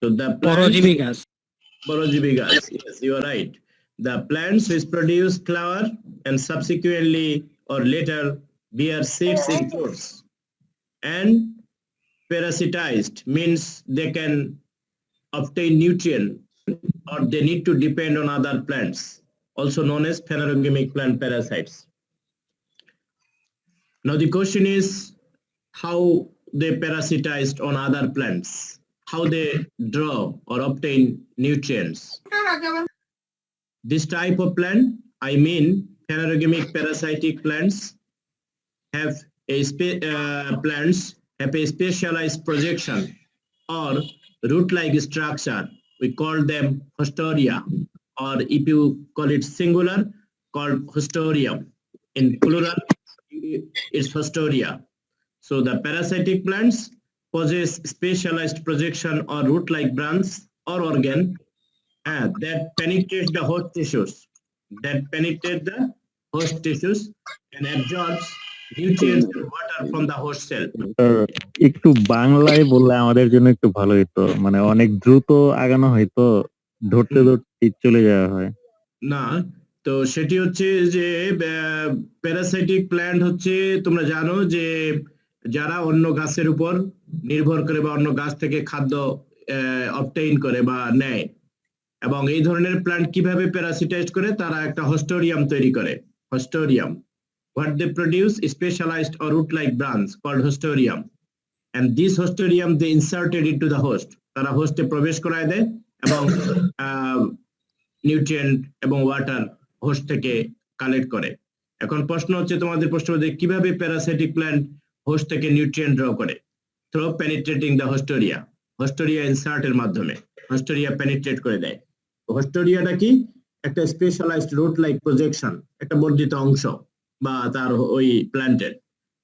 So the plants, পরজীবী গাছ। Porojibi gas, yes, you are right. The plants which produce flower and subsequently or later bear seeds in fruits. And parasitized means they can obtain nutrient or they need to depend on other plants, also known as phanerogamic plant parasites. Now the question is how they parasitized on other plants, how they draw or obtain nutrients. This type of plant, I mean phanerogamic parasitic plants, have plants have a specialized projection or root-like structure. We call them hostoria, or if you call it singular, called hostorium. In plural, it's hostoria. So the parasitic plants possess specialized projection or root-like branch or organ that penetrate the host tissues, and absorbs nutrients and water from the host cell. একটু বাংলায় বললে আমাদের জন্য একটু ভালো হতো, মানে অনেক দ্রুত আগানো হয়তো, ধরতে ধরতে চলে যাওয়া হয় না। তো সেটি হচ্ছে যে প্যারাসাইটিক প্ল্যান্ট হচ্ছে, তোমরা জানো যে যারা অন্য গাছের উপর নির্ভর করে বা অন্য গাছ থেকে খাদ্য অবটেইন করে বা নেয়, এবং এই ধরনের প্ল্যান্ট কিভাবে প্যারাসিটাইজ করে, তারা একটা হোস্টোরিয়াম তৈরি করে। হোস্টোরিয়াম, what they produce is specialized or root-like branch called hostorium, and this hostorium they inserted into the host. তারা হোস্টে প্রবেশ করায় দেয় এবং নিউট্রিয়েন্ট এবং ওয়াটার হোস্ট থেকে কালেক্ট করে। এখন প্রশ্ন হচ্ছে, তোমাদের প্রশ্ন হচ্ছে কিভাবে প্যারাসাইটিক প্ল্যান্ট হোস্ট থেকে নিউট্রিয়েন্ট ড্র করে? থ্রু পেনিট্রেটিং দ্য হোস্টোরিয়া, হোস্টোরিয়া ইনসার্টের মাধ্যমে হোস্টোরিয়া পেনিট্রেট করে দেয়। হোস্টোরিয়াটা কি? একটা স্পেশালাইজড রুট লাইক প্রজেকশন, একটা বর্ধিত অংশ বা তার ওই প্ল্যান্টের,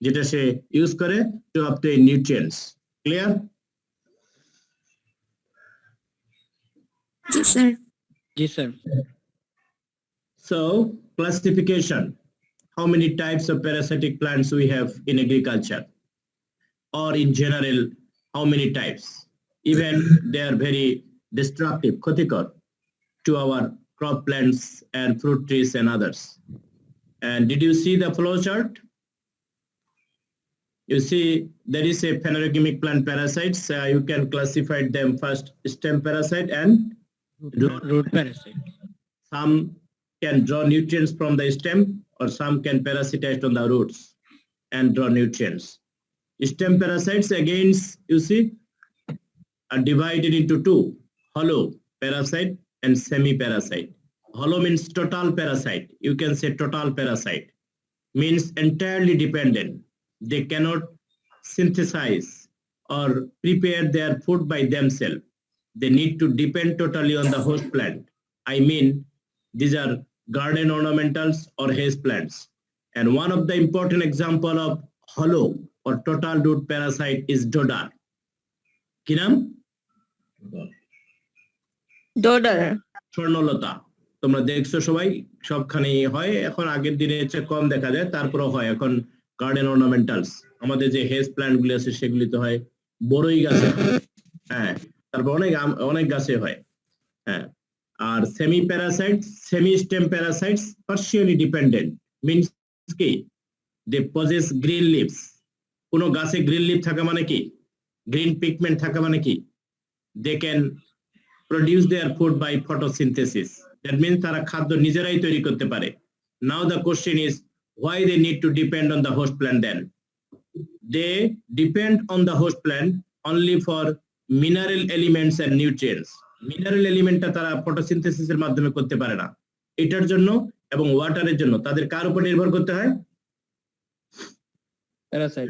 যেটা সে ইউজ করে টু অবটেইন নিউট্রিয়েন্টস। ক্লিয়ার? জি sir. G sir. So classification, how many types of parasitic plants we have in agriculture, or in general how many types? Even they are very destructive, ক্ষতিকর to our crop plants and fruit trees and others. And did you see the flow chart? You see there is a phanerogamic plant parasites. You can classify them first stem parasite and root parasite. Some can draw nutrients from the stem, or some can parasitize on the roots and draw nutrients. Stem parasites, again, you see, are divided into two: hollow parasite and semi-parasite. Hollow means total parasite. You can say total parasite means entirely dependent. They cannot synthesize or prepare their food by themselves. They need to depend totally on the host plant. I mean, these are garden ornamentals or haze plants. And one of the important example of hollow or total root parasite is dodar. কি নাম? ডোডার। স্বর্ণলতা। তোমরা দেখছো সবাই, সবখানে হয় এখন, আগের দিনে হচ্ছে কম দেখা যায়, তারপরেও হয় এখন। গার্ডেন অর্নামেন্টালস, আমাদের যে হেজ প্ল্যান্ট গুলি আছে সেগুলিতে হয়, বড়ই গাছে, হ্যাঁ, তারপর অনেক গাছে হয়, হ্যাঁ। আর semi parasites, semi stem parasites partially dependent means কি? They possess green leaves. কোন গাছে গ্রিন লিভ থাকা মানে কি? গ্রিন পিগমেন্ট থাকা মানে কি? They can produce their food by photosynthesis. That means তারা খাদ্য নিজেরাই তৈরি করতে পারে। Now the question is, why they need to depend on the host plant then? They depend on the host plant only for mineral elements and nutrients. Mineral এলিমেন্টটা তারা ফটোসিনথেসিসের মাধ্যমে করতে পারে না। এটার জন্য এবং ওয়াটারের জন্য তাদের কার উপর নির্ভর করতে হয়? প্যারাসাইট,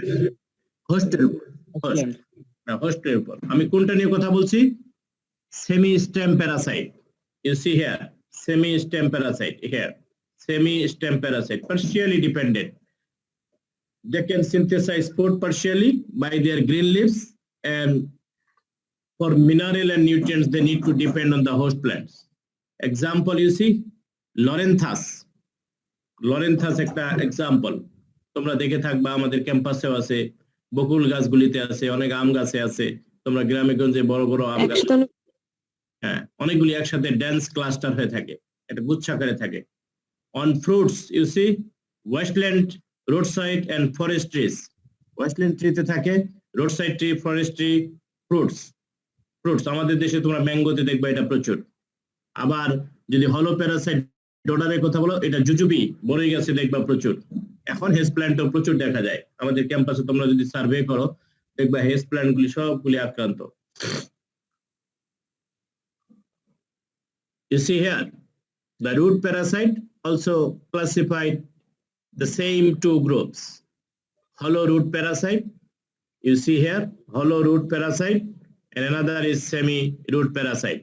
হোস্টের উপর। হোস্টের উপর। আমি কোনটা নিয়ে কথা বলছি? Semi stem parasite. You see here, semi stem parasite here, semi stem parasite partially dependent. They can synthesize food partially by their green leaves, and for mineral and nutrients they need to depend on the host plants. Example, you see, Loranthus. Loranthus একটা example, তোমরা দেখে থাকবা, আমাদের ক্যাম্পাসেও আছে, বকুল গাছগুলিতে আছে, অনেক আম গাছে আছে। তোমরা গ্রামে গঞ্জে বড় বড় আম গাছ হ্যাঁ, অনেকগুলি একসাথে ডেন্স ক্লাস্টার হয়ে থাকে, এটা গুচ্ছাকারে থাকে। On fruits, you see, wasteland, roadside and forest trees. Wasteland tree তে থাকে, roadside tree, forest tree, fruits. Fruits, আমাদের দেশে তোমরা ম্যাঙ্গোতে দেখবে এটা প্রচুর। আবার যদি হলো প্যারাসাইট ডোডারের কথা বলো, এটা জুজুবি, বড়ই গাছে দেখবা প্রচুর। এখন হেজ প্ল্যান্টও প্রচুর দেখা যায় আমাদের ক্যাম্পাসে, তোমরা যদি সার্ভে করো দেখবা হেজ প্ল্যান্ট গুলি সবগুলি আক্রান্ত। You see here, the root parasite also classified the same two groups. Hollow root parasite, you see here, hollow root parasite, and another is semi root parasite.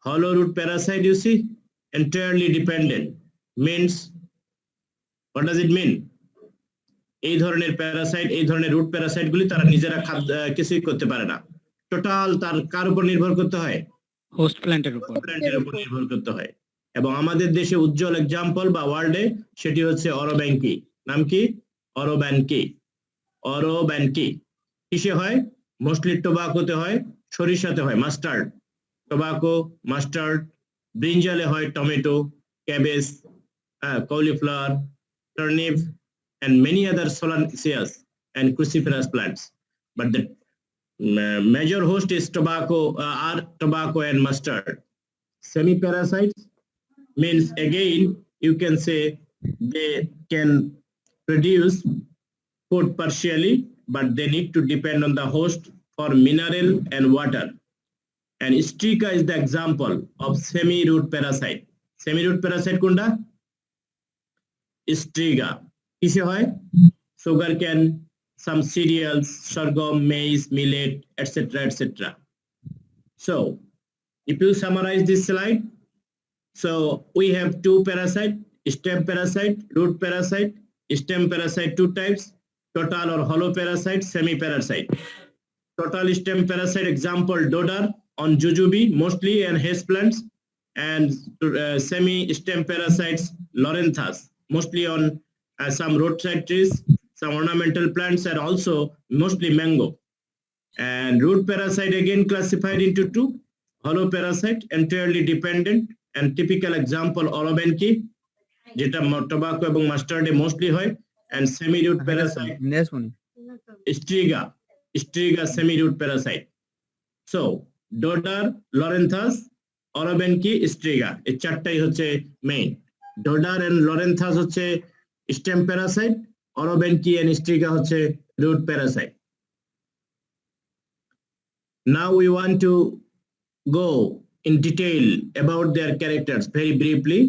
Hollow root parasite, you see, entirely dependent, means, what does it mean? এই ধরনের Parasite, এই ধরনের root Parasite গুলি তারা নিজেরা কিছুই করতে পারে না, টোটাল তার কার উপর নির্ভর করতে হয়? হোস্ট প্ল্যান্টের উপর। প্ল্যান্টের উপর নির্ভর করতে হয়। এবং আমাদের দেশে উজ্জ্বল এক্সাম্পল বা ওয়ার্ল্ডে সেটি হচ্ছে অরোব্যাঙ্কি। নাম কি? অরোব্যাঙ্কি। অরোব্যাঙ্কি কিসে হয়? মোস্টলি টোবাকোতে হয়, সরিষাতে হয়, মাস্টার্ড, টোবাকো, মাস্টার্ড, ব্রিঞ্জালে হয় tomato, cabbage, cauliflower, turnip, and many other solanaceous and cruciferous plants. But the major host is tobacco, are tobacco and mustard. Semi-parasites means, again, you can say they can produce food partially, but they need to depend on the host for mineral and water. And Striga is the example of semi-root parasite. Semi-root parasite kunda? Striga. Kishe hoy? Sugarcane, some cereals, sorghum, maize, millet, etc., etc. So, if you summarize this slide, so we have two parasite, stem parasite, root parasite. Stem parasite two types, total or hollow parasite, semi-parasite. Total stem parasite example dodder on jujube mostly and haze plants, and semi-stem parasites lorenthus mostly on some roadside trees, some ornamental plants, and also mostly mango. And root parasite again classified into two, hollow parasite entirely dependent, and typical example অরোব্যাঙ্কি যেটা tobacco এবং মাস্টার্ডে mostly হয়, and semi root parasite Striga semi root parasite. So dodder, lorenthus, অরোব্যাঙ্কি, Striga, এই চারটাই হচ্ছে main. dodder and lorenthus হচ্ছে stem parasite, অরোব্যাঙ্কি and Striga হচ্ছে root parasite. Now we want to go in detail about their characters very briefly,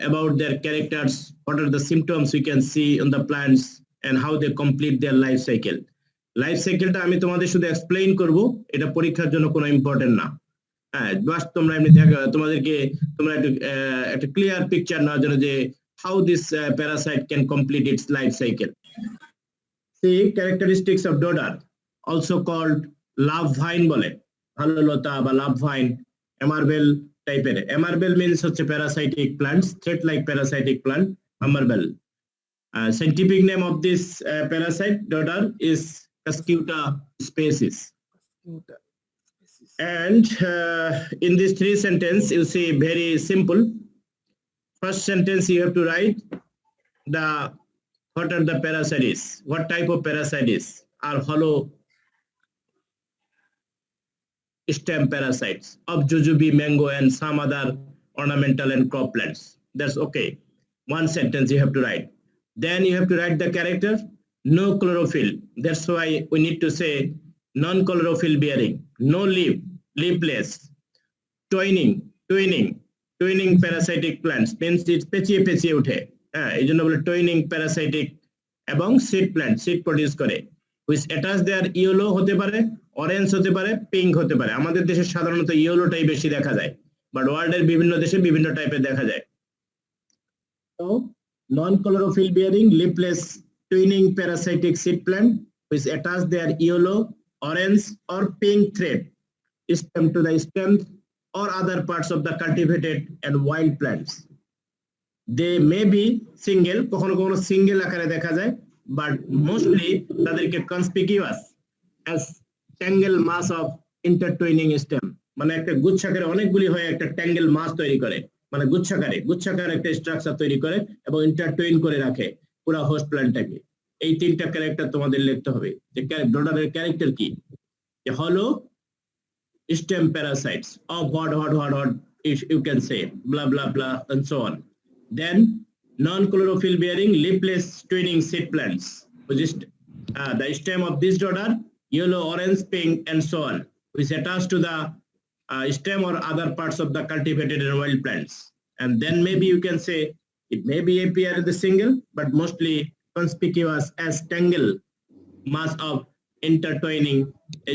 about their characters, what are the symptoms we can see on the plants, and how they complete their life cycle. Life cycle টা আমি তোমাদের শুধু explain করব, এটা পরীক্ষার জন্য কোনো important না। হ্যাঁ, জাস্ট তোমরা এমনি তোমাদেরকে তোমরা একটা ক্লিয়ার পিকচার নেওয়ার জন্য যে how this parasite can complete its life cycle. See, characteristics of dodder, also called love vine bole, ভালো লতা বা লাভ ভাইন, এমারবেল টাইপের। এমারবেল means হচ্ছে parasitic plants, thread like parasitic plant, এমারবেল. Scientific name of this parasite dodder is Cuscuta species. And in these three sentences, you see very simple. First sentence you have to write what are the parasites, what type of parasites are hollow stem parasites of jujube, mango, and some other ornamental and crop plants. That's okay. One sentence you have to write. Then you have to write the character, no chlorophyll. That's why we need to say non-chlorophyll bearing, no leaf, leafless, twining parasitic plants, means it's পেঁচিয়ে উঠে, হ্যাঁ, এই জন্য বলে twining parasitic, এবং seed plant, seed produce করে, which attach their yellow হতে পারে, অরেঞ্জ হতে পারে, পিঙ্ক হতে পারে। আমাদের দেশে সাধারণত ইয়েলোটাই বেশি দেখা যায়, বাট ওয়ার্ল্ডের বিভিন্ন দেশে বিভিন্ন টাইপের দেখা যায়। So non-chlorophyll bearing, leafless, twining parasitic seed plant which attach their yellow, orange or pink thread stem to the stem or other parts of the cultivated and wild plants. They may be single, কখনো কখনো single আকারে দেখা যায়, but mostly তাদেরকে conspicuous as tangled mass of intertwining stem, মানে একটা গুচ্ছাকারে অনেকগুলি হয় একটা ট্যাঙ্গেল মাস তৈরি করে, মানে গুচ্ছাকার একটা স্ট্রাকচার তৈরি করে এবং ইন্টারটুইন করে রাখে পুরো হোস্ট প্ল্যান্টটাকে। এই তিনটা ক্যারেক্টার তোমাদের লিখতে হবে যে ডোডারের ক্যারেক্টার কি, যে হলো stem parasites of what you can say blah blah blah and so on. Then non-chlorophyll bearing leafless twining seed plants, which is the stem of this dodder yellow, orange, pink and so on, which attached to the stem or other parts of the cultivated and wild plants. And then maybe you can say it may be appear as the single but mostly conspicuous as tangle mass of intertwining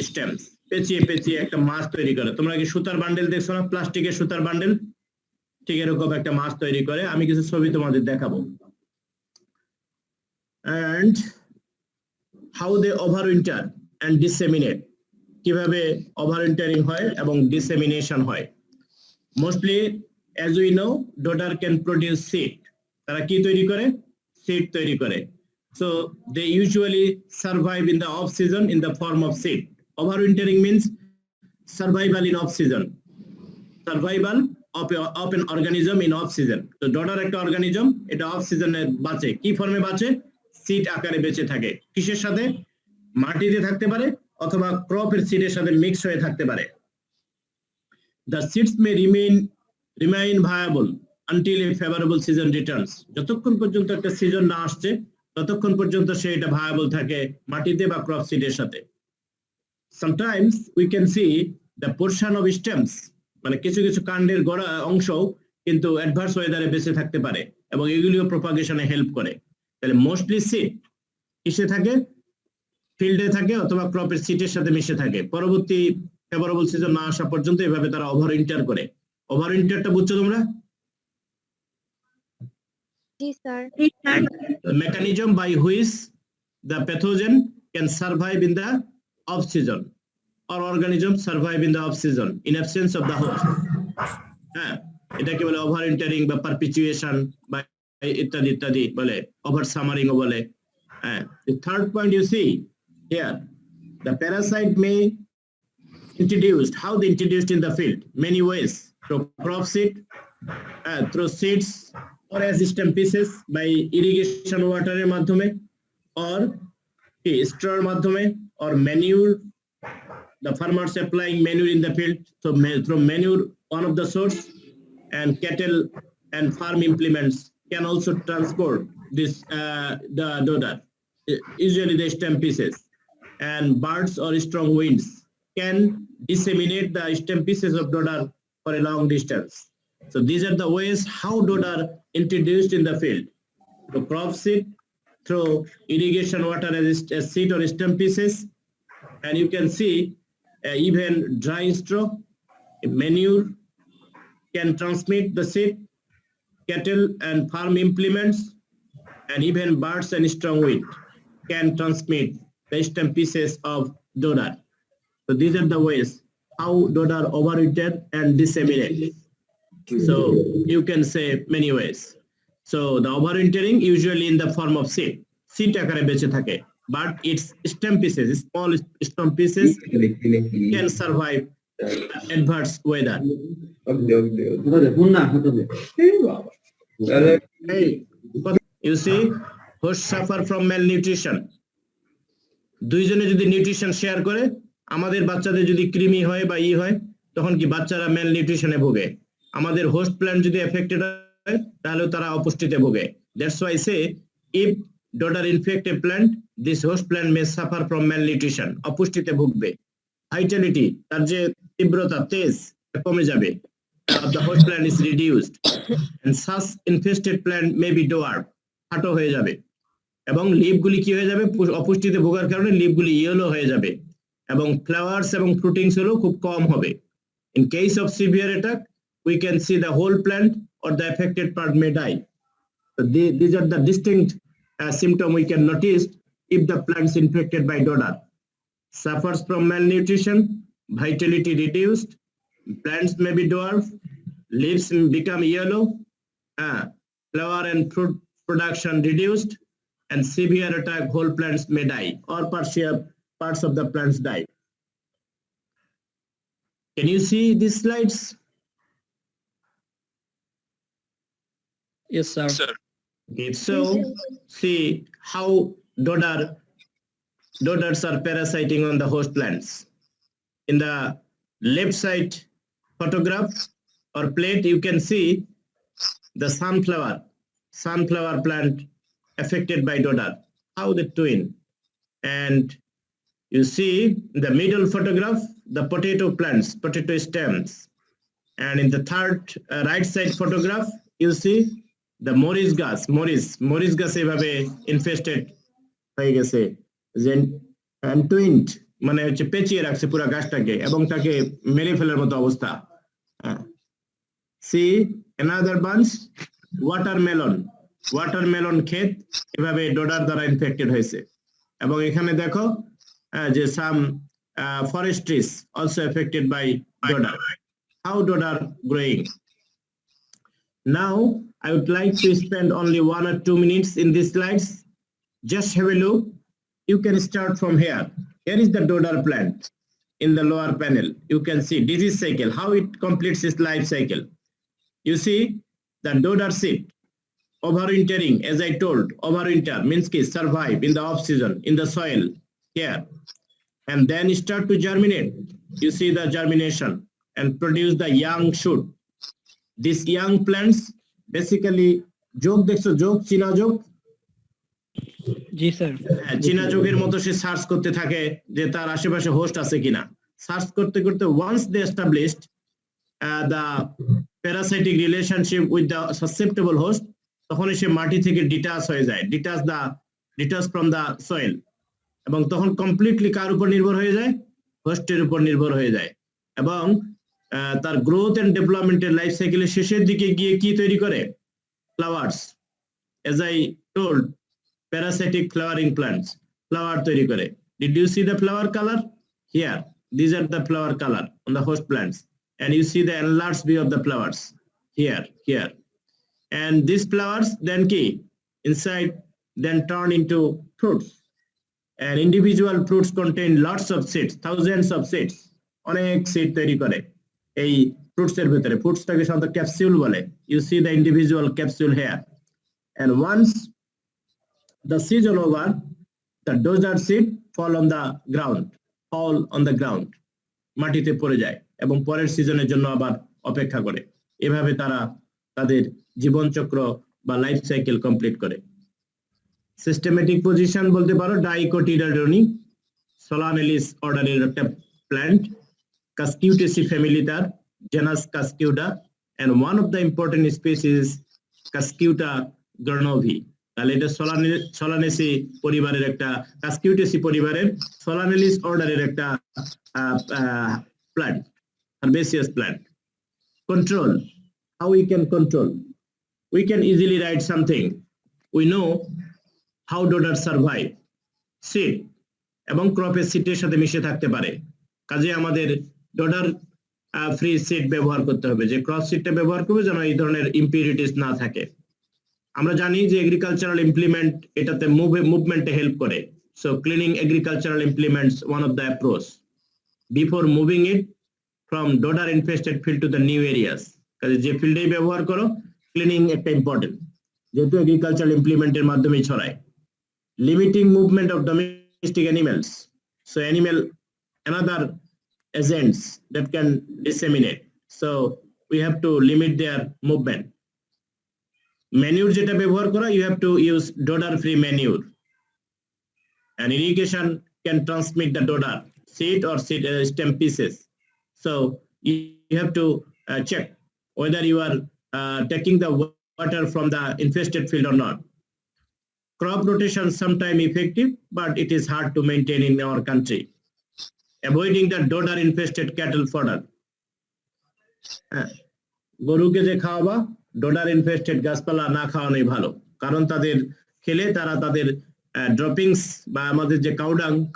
stems. পেঁচিয়ে পেঁচিয়ে একটা মাছ তৈরি করে। তোমরা কি সুতার bundle দেখছো না, প্লাস্টিকের সুতার বান্ডেল, ঠিক এরকম একটা মাছ তৈরি করে। আমি কিছু ছবি তোমাদের দেখাবো। And how they overwinter and disseminate, কিভাবে overwintering হয় এবং dissemination হয়। Mostly as we know dodder can produce seed, তারা কি তৈরি করে, seed তৈরি করে। So they usually survive in the off season in the form of seed. Overwintering means survival in off season, survival of an organism in off season. তো ডডার একটা organism, এটা of সিজনে বাঁচে, কি ফর্মে বাঁচে, সিড আকারে বেঁচে থাকে। কিসের সাথে, মাটিতে থাকতে পারে অথবা ক্রপের সিডের সাথে মিক্স হয়ে থাকতে পারে। The seeds may remain viable until a favorable season returns. যতক্ষণ পর্যন্ত একটা সিজন না আসছে ততক্ষণ পর্যন্ত সে এটা ভায়াবল থাকে মাটিতে বা ক্রপ সিডের সাথে। Sometimes we can see the portion of stems, মানে কিছু কিছু কাণ্ডের গোড়া অংশ কিন্তু অ্যাডভার্স ওয়েদারে বেঁচে থাকতে পারে এবং এগুলিও প্রপাগেশনে হেল্প করে। তাহলে মোস্টলি সিড কিসে থাকে, ফিল্ডে থাকে অথবা ক্রপের সিডের সাথে মিশে থাকে। পরবর্তী ফেভারেবল সিজন না আসা পর্যন্ত এভাবে তারা ওভারউইন্টার করে। ওভারউইন্টারটা বুঝছো তোমরা? জি sir. The mechanism by which the pathogen can survive in the off season or organism survive in the off season in absence of the host. হ্যাঁ, এটাকে বলে ওভারউইন্টারিং বা পারপিচুয়েশন বা ইত্যাদি ইত্যাদি বলে, ওভার সামারিং ও বলে। হ্যাঁ, the third point you see here, the parasite may introduced, how they introduced in the field, many ways, through crop seed, through seeds or as stem pieces, by irrigation water এর মাধ্যমে or straw এর মাধ্যমে or manure, the farmers applying manure in the field, so through manure one of the source, and cattle and farm implements can also transport this the dodder, usually the stem pieces, and birds or strong winds can disseminate the stem pieces of dodder for a long distance. So these are the ways how dodder introduced in the field: through crop seed, through irrigation water as seed or stem pieces, and you can see even dry straw, manure can transmit the seed, cattle and farm implements, and even birds and strong wind can transmit the stem pieces of dodder. So these are the ways how dodder overwinter and disseminate. So you can say many ways. So the overwintering usually in the form of seed আকারে বেঁচে থাকে, but its stem pieces, small stem pieces can survive adverse weather. Hey, you see, hosts suffer from malnutrition. দুইজনে যদি nutrition share করে, আমাদের বাচ্চাদের যদি কৃমি হয় বা হয় তখন কি বাচ্চারা ম্যাল নিউট্রিশনে ভোগে। আমাদের হোস্ট প্ল্যান্ট যদি এফেক্টেড হয় তাহলে তারা অপুষ্টিতে ভোগে। That's why say if dodder infect a plant, this host plant may suffer from malnutrition, অপুষ্টিতে ভুগবে। ভাইটালিটি, তার যে তীব্রতা, তেজ কমে যাবে। The host plant is reduced and such infested plant may be dwarf, খাটো হয়ে যাবে এবং লিভগুলি কি হয়ে যাবে, অপুষ্টিতে ভোগার কারণে লিভগুলি ইয়েলো হয়ে যাবে এবং ফ্লাওয়ার্স এবং ফ্রুটিংস হলো খুব কম হবে। In case of severe attack, we can see the whole plant or the affected part may die. So these are the distinct symptoms we can notice if the plant is infected by dodder. Suffers from malnutrition, vitality reduced, plants may be dwarf, leaves become yellow, flower and fruit production reduced, and severe attack, whole plants may die or partial parts of the plants die. Can you see these slides? Yes, sir. Okay, so see how dodars are parasiting on the host plants. In the left side photograph or plate, you can see the sunflower plant affected by dodar, how the twin. And you see the middle photograph, the potato plants, potato stems. And in the third right side photograph, you see the মরিচ গাছ এভাবে infested হয়ে গেছে, টুইন্ড মানে হচ্ছে পেঁচিয়ে রাখছে পুরো গাছটাকে এবং তাকে মেরে ফেলার মতো অবস্থা। সি অ্যানাদার বাঞ্চ ওয়াটারমেলন ক্ষেত এভাবে ডোডার দ্বারা ইনফেক্টেড হয়েছে। এবং এখানে দেখো যে some forest trees also affected by dodder. How dodar growing? Now I would like to spend only 1 or 2 minutes in these slides. Just have a look. You can start from here. Here is the dodar plant in the lower panel. You can see disease cycle, how it completes its life cycle. You see the dodar seed overwintering, as I told, overwinter means survive in the off season in the soil here, and then start to germinate. You see the germination and produce the young shoot. These young plants basically চীনা যোগ জি sir. চীনা যোগের মতো সে search করতে থাকে যে তার আশেপাশে হোস্ট আছে কিনা। সার্চ করতে করতে once they established the parasitic relationship with the susceptible host, তখন সে মাটি থেকে ডিটাচ হয়ে যায়, ডিটাচ from the soil, এবং তখন কমপ্লিটলি কার উপর নির্ভর হয়ে যায়? হোস্টের উপর নির্ভর হয়ে যায়। এবং তার গ্রোথ এন্ড ডেভেলপমেন্টের লাইফ সাইকেলের শেষের দিকে গিয়ে কি তৈরি করে? Flowers. As I told, parasitic flowering plants flower তৈরি করে। Did you see the flower colour? Here this are the flower colour on the host plants, and you see the enlarged view of the flowers here, and these flowers then inside then turn into fruits, and individual fruits contain lots of seeds, thousands of seeds, অনেক seed তৈরি করে এই fruits এর ভিতরে। ফ্রুটসটাকে সাধারণত capsule বলে। You see the individual capsule here, and once the season over, the dodar seed fall on the ground, মাটিতে পড়ে যায় এবং পরের সিজনের জন্য আবার অপেক্ষা করে। এভাবে তারা তাদের জীবনচক্র বা লাইফ সাইকেল কমপ্লিট করে। সিস্টেমেটিক পজিশন বলতে পারো ডাইকোটিলেডনি, সোলানেলিস অর্ডারের একটা প্ল্যান্ট, কাসকিউটেসি ফ্যামিলি তার, genus Cuscuta, and one of the important species Cuscuta gronovii. তাহলে এটা সোলানেসি পরিবারের একটা, কাসকিউটেসি পরিবারের সোলানেলিস অর্ডারের একটা plant, herbaceous plant. Control. How we can control? We can easily write something. We know how dodar survive. Seed এবং ক্রপের সিডের সাথে মিশে থাকতে পারে। কাজে আমাদের ডডার ফ্রি সিড ব্যবহার করতে হবে, যে ক্রস সিডটা ব্যবহার করবে যেন এই ধরনের ইম্পিউরিটিস না থাকে। আমরা জানি যে এগ্রিকালচারাল ইমপ্লিমেন্ট এটাতে মুভমেন্টে হেল্প করে। So cleaning agricultural implements one of the approach before moving it from dodder infested field to the new areas. কাজে যে ফিল্ডেই ব্যবহার করো, ক্লিনিং একটা ইম্পর্টেন্ট, যেহেতু এগ্রিকালচারাল ইমপ্লিমেন্টের মাধ্যমেই ছড়ায়। Limiting movement of domestic animals, so another agents that can disseminate, so we have to limit their movement. Manure যেটা ব্যবহার করা, you have to use dodar free manure, and irrigation can transmit the dodar seed or stem pieces, so you have to check whether you are taking the water from the infested field or not. Crop rotation sometimes effective, but it is hard to maintain in our country. Avoiding the dodar infested cattle fodder. গরুকে যে খাওয়াবা, ডডার infested গাছপালা না খাওয়ানোই ভালো, কারণ তাদের খেলে তারা তাদের ড্রপিংস বা আমাদের যে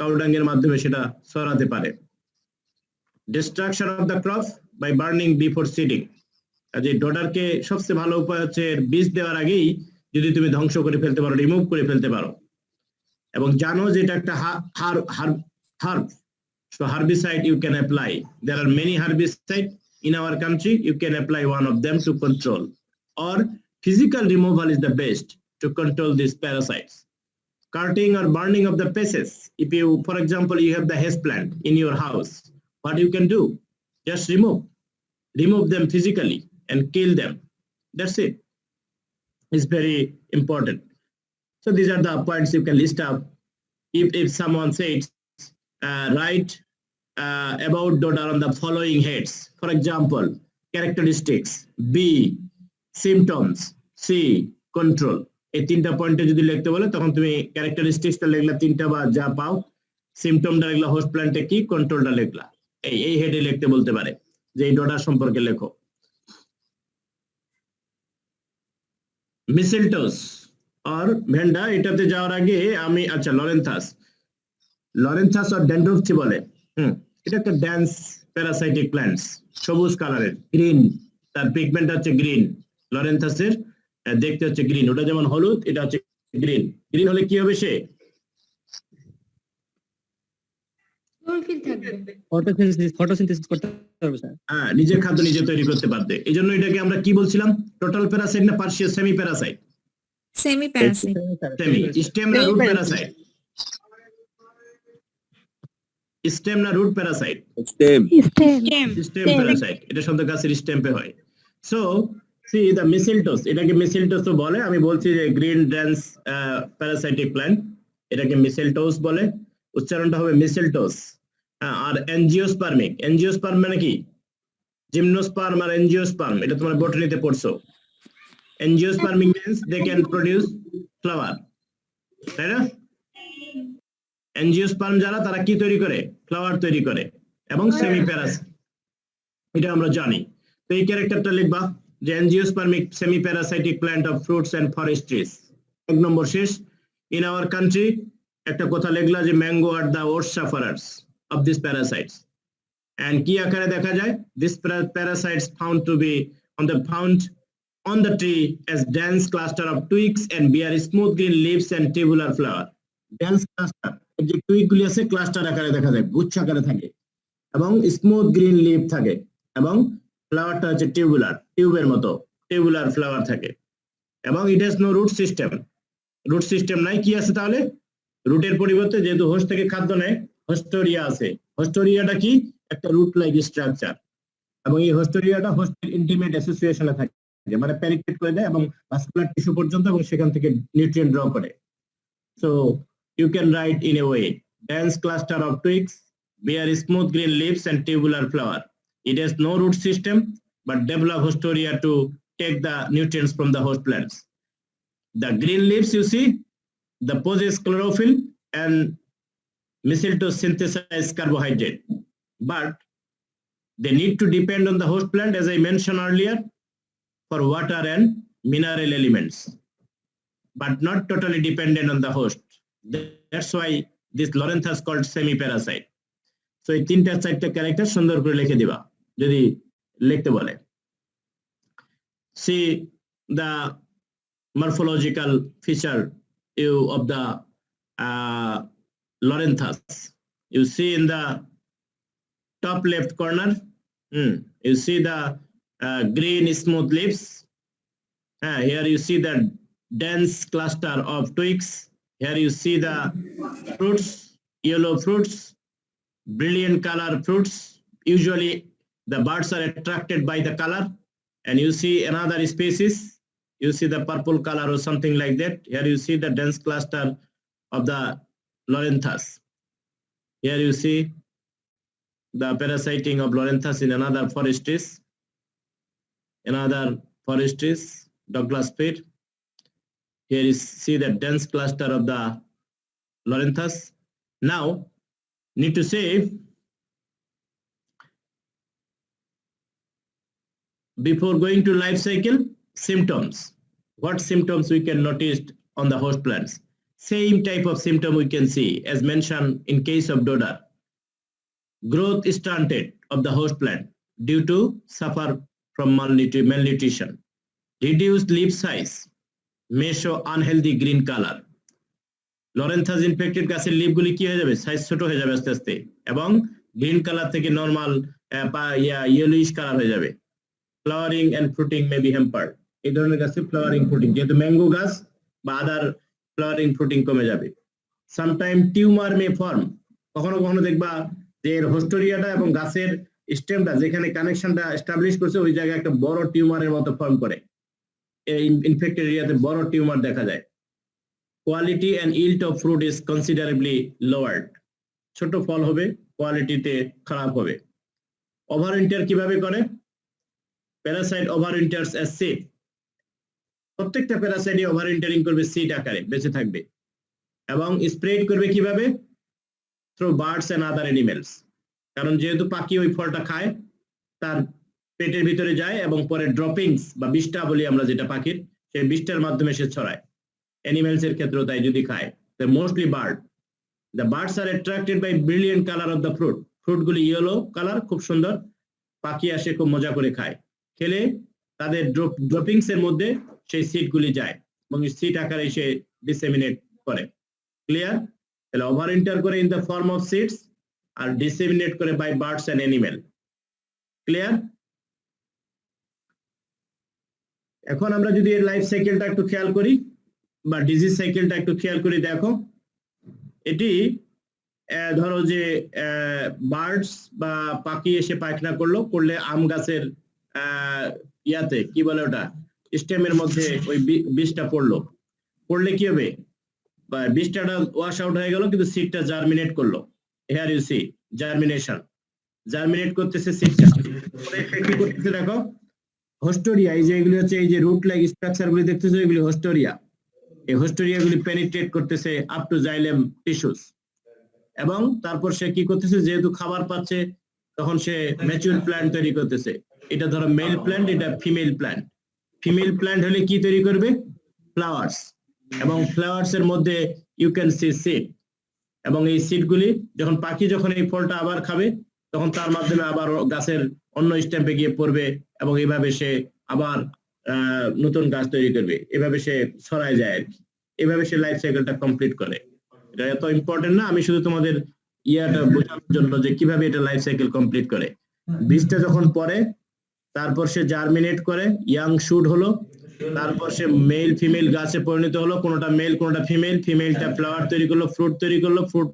কাউডাং এর মাধ্যমে সেটা ছড়াতে পারে। Destruction of the crop by burning before seeding. কাজে ডডারকে সবচেয়ে ভালো উপায় হচ্ছে বীজ দেওয়ার আগেই যদি তুমি ধ্বংস করে ফেলতে পারো, রিমুভ করে ফেলতে পারো। এবং জানো যে এটা একটা herb, So herbicide you can apply. There are many herbicides in our country. You can apply one of them to control, or physical removal is the best to control these parasites. Cutting or burning of the pests. If you, for example, you have the haze plant in your house, what you can do? Just remove them physically and kill them. That's it. It's very important. So these are the points you can list up. If someone says, write about DODA on the following heads. For example, characteristics, B, symptoms, C, control. এই তিনটা পয়েন্টে যদি লিখতে বলে তখন তুমি ক্যারেক্টারিস্টিক্সটা লিখলা তিনটা বা যা পাও, সিম্পটমটা লিখলা, হোস্ট প্ল্যান্টে কি, কন্ট্রোলটা লিখলা। এই হেডে লিখতে বলতে পারে যে এই ডোডা সম্পর্কে লেখো। মিসেলটোস আর ভেন্ডা, এটাতে যাওয়ার আগে আমি আচ্ছা লরেন্থাস আর ড্যান্ড্রফচি বলে। এটা একটা ড্যান্স প্যারাসাইটিক প্ল্যান্টস, সবুজ কালারের, গ্রিন, তার পিগমেন্ট হচ্ছে গ্রিন। লরেন্থাসের দেখতে হচ্ছে গ্রিন, ওটা যেমন হলুদ, এটা হচ্ছে গ্রিন। গ্রিন হলে কি হবে? সে ফটোসিনথেসিস করতে পারবে স্যার। হ্যাঁ, নিজের খাদ্য নিজে তৈরি করতে পারবে। এই জন্য এটাকে আমরা কি বলছিলাম? টোটাল প্যারাসাইট না partial semi Parasite? Semi Parasite. Semi. Stem না রুট প্যারাসাইট? স্টেম না রুট প্যারাসাইট? Stem Parasite. এটা শব্দ গাছের স্টেমে হয়। সো সি দ্য মিসেলটোস, এটাকে মিসেলটোস বলে। আমি বলছি যে গ্রিন ড্যান্স প্যারাসাইটিক প্ল্যান্ট, এটাকে মিসেলটোস বলে। উচ্চারণটা হবে মিসেলটোস। আর এনজিওস্পার্মিক, এনজিওস্পার্ম মানে কি? জিমনোস্পার্ম আর এনজিওস্পার্ম, এটা তোমরা বটানিতে পড়ছো। Angiospermic means they can produce flower, তাই না? এনজিওস্পার্ম যারা, তারা কি তৈরি করে? ফ্লাওয়ার তৈরি করে। এবং সেমি প্যারাসাইট, এটা আমরা জানি। তো এই ক্যারেক্টারটা লিখবা যে angiospermic semi parasitic plant of fruits and forest trees. এক নম্বর শেষ। ইন আওয়ার কান্ট্রি একটা কথা লিখলা যে mango are the worst sufferers of this parasites. And কি আকারে দেখা যায়? This parasites found to be on the tree as dense cluster of twigs and bear smooth green leaves and tubular flower. Dense cluster, যে twig গুলি আছে cluster আকারে দেখা যায়, গুচ্ছ আকারে থাকে, এবং স্মুথ গ্রিন লিফ থাকে, এবং ফ্লাওয়ারটা হচ্ছে টিউবের মতো টিউবুলার ফ্লাওয়ার থাকে, এবং it has no root system নাই। কি আছে তাহলে? রুটের পরিবর্তে যেহেতু হোস্ট থেকে খাদ্য নেয়, হোস্টোরিয়া আছে। হোস্টোরিয়াটা কি? একটা রুট লাইক স্ট্রাকচার, এবং এই হোস্টোরিয়াটা হোস্টের ইন্টিমেট অ্যাসোসিয়েশনে থাকে, মানে পেনিট্রেট করে দেয় এবং ভাস্কুলার টিস্যু পর্যন্ত, এবং সেখান থেকে নিউট্রিয়েন্ট ড্র করে। So you can write in a way, dense cluster of twigs bear smooth green leaves and tubular flower. It has no root system but develop hostoria to take the nutrients from the host plants. The green leaves you see, the possess chlorophyll and mistletoe synthesize carbohydrate, but they need to depend on the host plant, as I mentioned earlier, for water and mineral elements, but not totally dependent on the host. That's why this Lorenthus called semi-parasite. So এই তিনটা চারটা character সুন্দর করে লিখে দিবা যদি লিখতে বলে। See the morphological feature of the Lorenthus. You see in the top left corner, you see the green smooth leaves. Here you see the dense cluster of twigs. Here you see the fruits, yellow fruits, brilliant color fruits. Usually the birds are attracted by the color. And you see another species, you see the purple color or something like that. Here you see the dense cluster of the Lorenthus. Here you see the parasiting of Lorenthus in another forest trees. Douglas fir. Here you see the dense cluster of the Lorenthus. Now, need to say, before going to life cycle, symptoms. What symptoms we can notice on the host plants? Same type of symptom we can see as mentioned in case of Doda. Growth stunted of the host plant due to suffer from malnutrition. Reduced leaf size may show unhealthy green color. Lorenthus infected গাছের লিফগুলি কি হয়ে যাবে? Size ছোট হয়ে যাবে আস্তে আস্তে, এবং গ্রিন কালার থেকে নর্মাল ইয়েলোইশ কালার হয়ে যাবে। Flowering and fruiting may be hampered. এই ধরনের গাছে ফ্লাওয়ারিং ফ্রুটিং, যেহেতু ম্যাঙ্গো গাছ বা আদার ফ্লাওয়ারিং ফ্রুটিং কমে যাবে। সামটাইম টিউমার মে ফর্ম, কখনো কখনো দেখবা যে এর হোস্টোরিয়াটা এবং গাছের স্টেমটা যেখানে কানেকশনটা এস্টাবলিশ করছে ওই জায়গায় একটা বড় টিউমারের মতো ফর্ম করে, এই ইনফেক্টেড এরিয়াতে বড় টিউমার দেখা যায়। Quality and yield of fruit is considerably lowered, ছোট ফল হবে, কোয়ালিটিতে খারাপ হবে। ওভার উইন্টার কিভাবে করে? Parasite overwinters as seed, প্রত্যেকটা প্যারাসাইটই ওভার উইন্টারিং করবে সিড আকারে বেঁচে থাকবে, এবং স্প্রেড করবে কিভাবে? Through birds and other animals, কারণ যেহেতু পাখি ওই ফলটা খায় তার পেটের ভিতরে যায় এবং পরে ড্রপিংস বা বিষ্ঠা বলি আমরা যেটা পাখির, সেই বিষ্ঠার মাধ্যমে সে ছড়ায়। অ্যানিমেলস এর ক্ষেত্রেও তাই যদি খায়, mostly bird. The birds are attracted by brilliant colour of the fruit, ফ্রুটগুলি ইয়েলো কালার, খুব সুন্দর, পাখি আসে খুব মজা করে খায়, খেলে তাদের ড্রপিংস এর মধ্যে সেই সিডগুলি যায় এবং সিড আকারে সে ডিসেমিনেট করে। ক্লিয়ার? তাহলে ওভার উইন্টার করে in the form of seeds আর ডিসেমিনেট করে by birds and animal. Clear? এখন আমরা যদি এর লাইফ সাইকেলটা একটু খেয়াল করি বা ডিজিজ সাইকেলটা একটু খেয়াল করি, দেখো এটি ধরো যে বার্ডস বা পাখি এসে পায়খানা করলে আম গাছের ইয়াতে কি বলে ওটা স্টেমের মধ্যে ওই বীজটা পড়লে কি হবে? বীজটা ওয়াশ আউট হয়ে গেল কিন্তু সিডটা জার্মিনেট করলো। Here you see germination, germinate করতেছে সিডটা। কি করতেছে দেখো, হোস্টোরিয়া, এই যে এগুলি হচ্ছে এই যে রুট লাইক স্ট্রাকচার গুলি দেখতেছো, এগুলি হোস্টোরিয়া। এই হোস্টোরিয়া গুলি পেনিট্রেট করতেছে আপ টু জাইলেম টিস্যুস, এবং তারপর সে কি করতেছে, যেহেতু খাবার পাচ্ছে তখন সে ম্যাচিউর প্ল্যান্ট তৈরি করতেছে। এটা ধরো মেল প্ল্যান্ট, এটা ফিমেল প্ল্যান্ট। ফিমেল প্ল্যান্ট হলে কি তৈরি করবে? ফ্লাওয়ার্স, এবং ফ্লাওয়ার্স এর মধ্যে ইউ ক্যান সি সিড, এবং এই সিডগুলি যখন পাখি যখন এই ফলটা আবার খাবে তখন তার মাধ্যমে আবার গাছের অন্য স্ট্যাম্পে গিয়ে পড়বে এবং এইভাবে সে আবার নতুন গাছ তৈরি করবে, এভাবে সে ছড়ায় যায় আর কি, এভাবে সে লাইফ সাইকেলটা কমপ্লিট করে। এটা এত ইম্পর্টেন্ট না, আমি শুধু তোমাদের ইয়াটা বোঝানোর জন্য যে কিভাবে এটা লাইফ সাইকেল কমপ্লিট করে। বীজটা যখন পড়ে তারপর সে জার্মিনেট করে, ইয়াং শুট হলো, তারপর সে মেল ফিমেল গাছে পরিণত হলো, কোনটা মেল কোনটা ফিমেল, ফিমেলটা ফ্লাওয়ার তৈরি করলো, ফ্রুট তৈরি করলো, ফ্রুট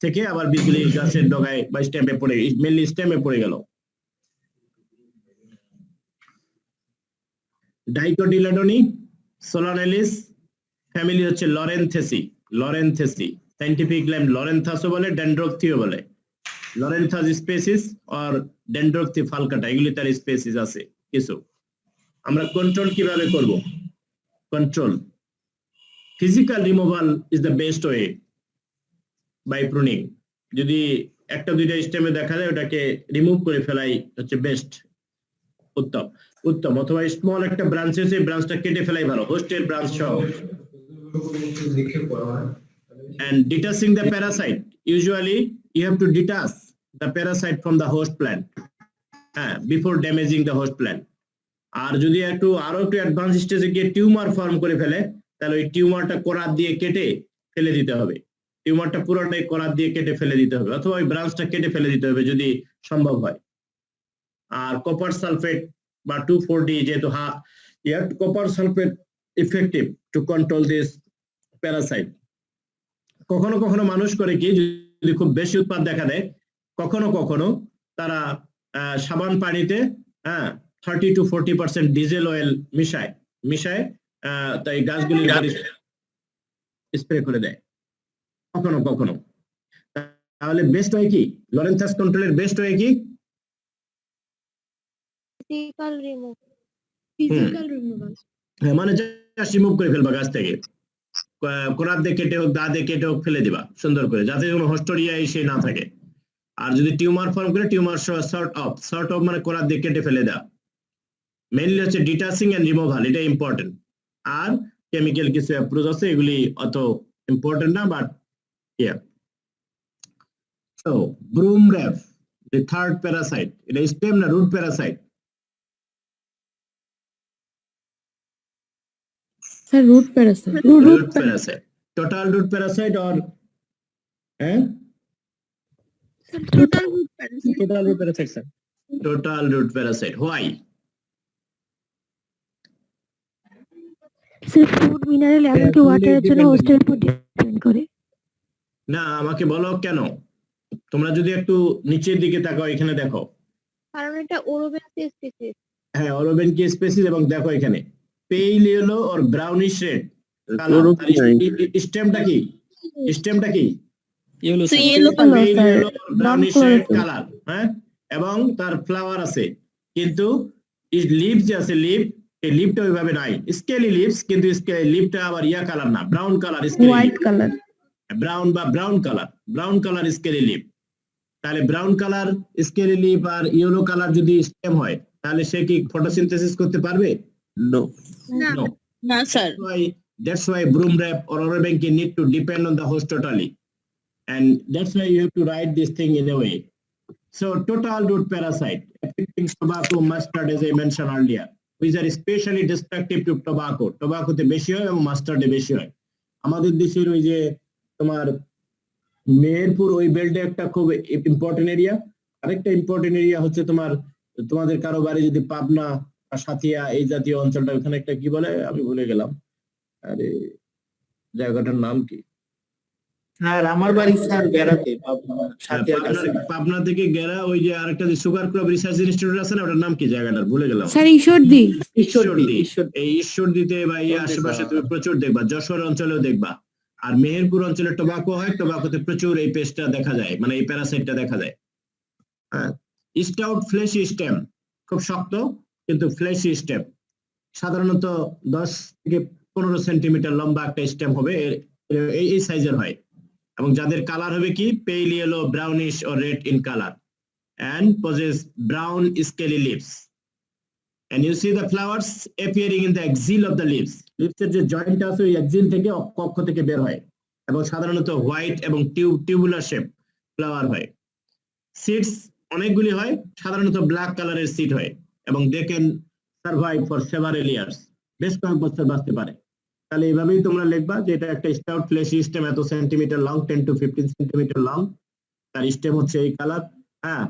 থেকে আবার বীজগুলি গাছের ডগায় বা স্টেমে পড়ে, মেনলি স্টেমে পড়ে গেল। ডাইকোটিলেডনি সোলানেলিস, ফ্যামিলি হচ্ছে লরেনথেসি, লরেনথেসি, সাইন্টিফিক নেম লরেনথাসও বলে, ডেন্ড্রোকথিও বলে। লরেনথাস স্পেসিস আর ডেন্ড্রোকথি ফালকাটা, এগুলি তার স্পেসিস আছে কিছু। আমরা কন্ট্রোল কিভাবে করব? Control, physical removal is the best way by pruning. যদি একটা দুইটা স্টেমে দেখা যায় ওটাকে রিমুভ করে ফেলাই হচ্ছে বেস্ট, উত্তম উত্তম, অথবা স্মল একটা ব্রাঞ্চ আছে, ব্রাঞ্চটা কেটে ফেলাই ভালো, হোস্টের ব্রাঞ্চ সহ। And detaching the parasite, usually you have to detach the parasite from the host plant before damaging the host plant. আর যদি আরো একটু অ্যাডভান্স স্টেজে গিয়ে টিউমার ফর্ম করে ফেলে তাহলে ওই টিউমারটা করাত দিয়ে কেটে ফেলে দিতে হবে, টিউমারটা পুরোটাই করাত দিয়ে কেটে ফেলে দিতে হবে, অথবা ওই ব্রাঞ্চটা কেটে ফেলে দিতে হবে যদি সম্ভব হয়। আর কপার সালফেট বা 2,4-D, যেহেতু copper sulphate effective to control this Parasite. কখনো কখনো মানুষ করে কি, যদি খুব বেশি উৎপাদ দেখা দেয় কখনো কখনো তারা সাবান পানিতে 30 to 40% ডিজেল অয়েল মিশায় তাই গাছগুলি স্প্রে করে দেয় কখনো কখনো। তাহলে বেস্ট হয় কি, লরেনথাস কন্ট্রোলের বেস্ট হয় কি? ফিজিক্যাল রিমুভাল, মানে জাস্ট রিমুভ করে ফেলবা গাছ থেকে, কোরাত দিয়ে কেটে হোক, দা দিয়ে কেটে হোক ফেলে দিবা সুন্দর করে, যাতে কোনো হোস্টোরিয়া এসে না থাকে। আর যদি টিউমার ফর্ম করে, টিউমার সর্ট অফ মানে কোরাত দিয়ে কেটে ফেলে দেওয়া। মেইনলি হচ্ছে ডিটাচিং এন্ড রিমুভাল, এটা ইম্পর্টেন্ট। আর কেমিক্যাল কিছু অ্যাপ্রোচ আছে, এগুলি অত ইম্পর্টেন্ট না, but here. So broomrape, the third parasite, এটা স্টেম না root parasite? Sir root parasite, root parasite, total root parasite or Total root parasite. total root parasite, sir. Total root parasite. Why? Sir food mineral এমনকি fully ওয়াটারের জন্য dependent. হোস্টের উপর depend করে। না আমাকে বলো কেন? তোমরা যদি একটু নিচের দিকে তাকাও এখানে দেখো। কারণ এটা ওরোবেনসি স্পিসিস। হ্যাঁ অরোবেনকি স্পেসিস এবং দেখো এখানে pale yellow or brownish red colour. স্টেমটা কি? স্টেমটা কি? Yellow, So sir. yellow পেল color, sir. Yellow brownish Non-chlorophyll. Red colour, হ্যাঁ, এবং তার ফ্লাওয়ার আছে, কিন্তু লিভ যে আছে লিভ, এই লিভটা ওইভাবে নাই, স্কেলি লিভস, কিন্তু লিভটা আবার ইয়া কালার না, brown colour, white colour. Brown বা ব্রাউন কালার স্কেলি লিভ। তাহলে ব্রাউন কালার স্কেলি লিভ আর ইয়েলো কালার যদি স্টেম হয় তাহলে সে কি ফটোসিনথেসিস করতে পারবে? No. না No. না sir That's why broom wrap or Orobenki need to depend on the host totally, and that's why you have to write this thing in a way. So total root parasite affecting tobacco, mustard, as I mentioned earlier, which are especially destructive to tobacco. Tobacco তে বেশি হয় এবং মাস্টার্ডে বেশি হয়। আমাদের দেশের ওই যে তোমার মেহেরপুর ওই বেল্টে একটা খুব ইম্পর্টেন্ট এরিয়া। আরেকটা ইম্পর্টেন্ট এরিয়া হচ্ছে তোমাদের কারো বাড়ি যদি পাবনা বা সাথিয়া এই জাতীয় অঞ্চলটা, ওখানে একটা কি বলে আমি ভুলে গেলাম, আরে জায়গাটার নাম কি? স্যার আমার বাড়ি স্যার বেড়াতে পাবনা থেকে গেরা ওই যে আরেকটা যে সুগার ক্রপ রিসার্চ ইনস্টিটিউট আছে না, ওটার নাম কি জায়গাটার ভুলে গেলাম। স্যার ঈশ্বরদী। ঈশ্বরদী। এই ঈশ্বরদীতে বা এই আশেপাশে তুমি প্রচুর দেখবা, যশোর অঞ্চলেও দেখবা। আর মেহেরপুর অঞ্চলে টোবাকো হয়, টোবাকোতে প্রচুর এই পেস্টটা দেখা যায়, মানে এই প্যারাসাইটটা দেখা যায়। হ্যাঁ, স্টাউট ফ্লেশি স্টেম, খুব শক্ত কিন্তু ফ্লেশি স্টেম, সাধারণত 10 থেকে 15 সেন্টিমিটার লম্বা একটা স্টেম হবে, এই সাইজের হয়, এবং যাদের কালার হবে কি পেল yellow, brownish or red in color, and possess brown scaly leaves, and you see the flowers appearing in the axil of the leaves. Leaves এর যে জয়েন্ট আছে ওই axil থেকে কক্ষ থেকে বের হয়, এবং সাধারণত হোয়াইট এবং টিউবুলার শেপ ফ্লাওয়ার হয়। সিডস অনেকগুলি হয়, সাধারণত ব্ল্যাক কালারের সিড হয়, এবং they can survive for several years, বেশ কয়েক বছর বাঁচতে পারে। তাহলে এইভাবেই তোমরা লিখবা যে এটা একটা স্টাউট ফ্লেশি স্টেম, এত centimetre long, 10 to 15 centimetre long, তার স্টেম হচ্ছে এই কালার, হ্যাঁ,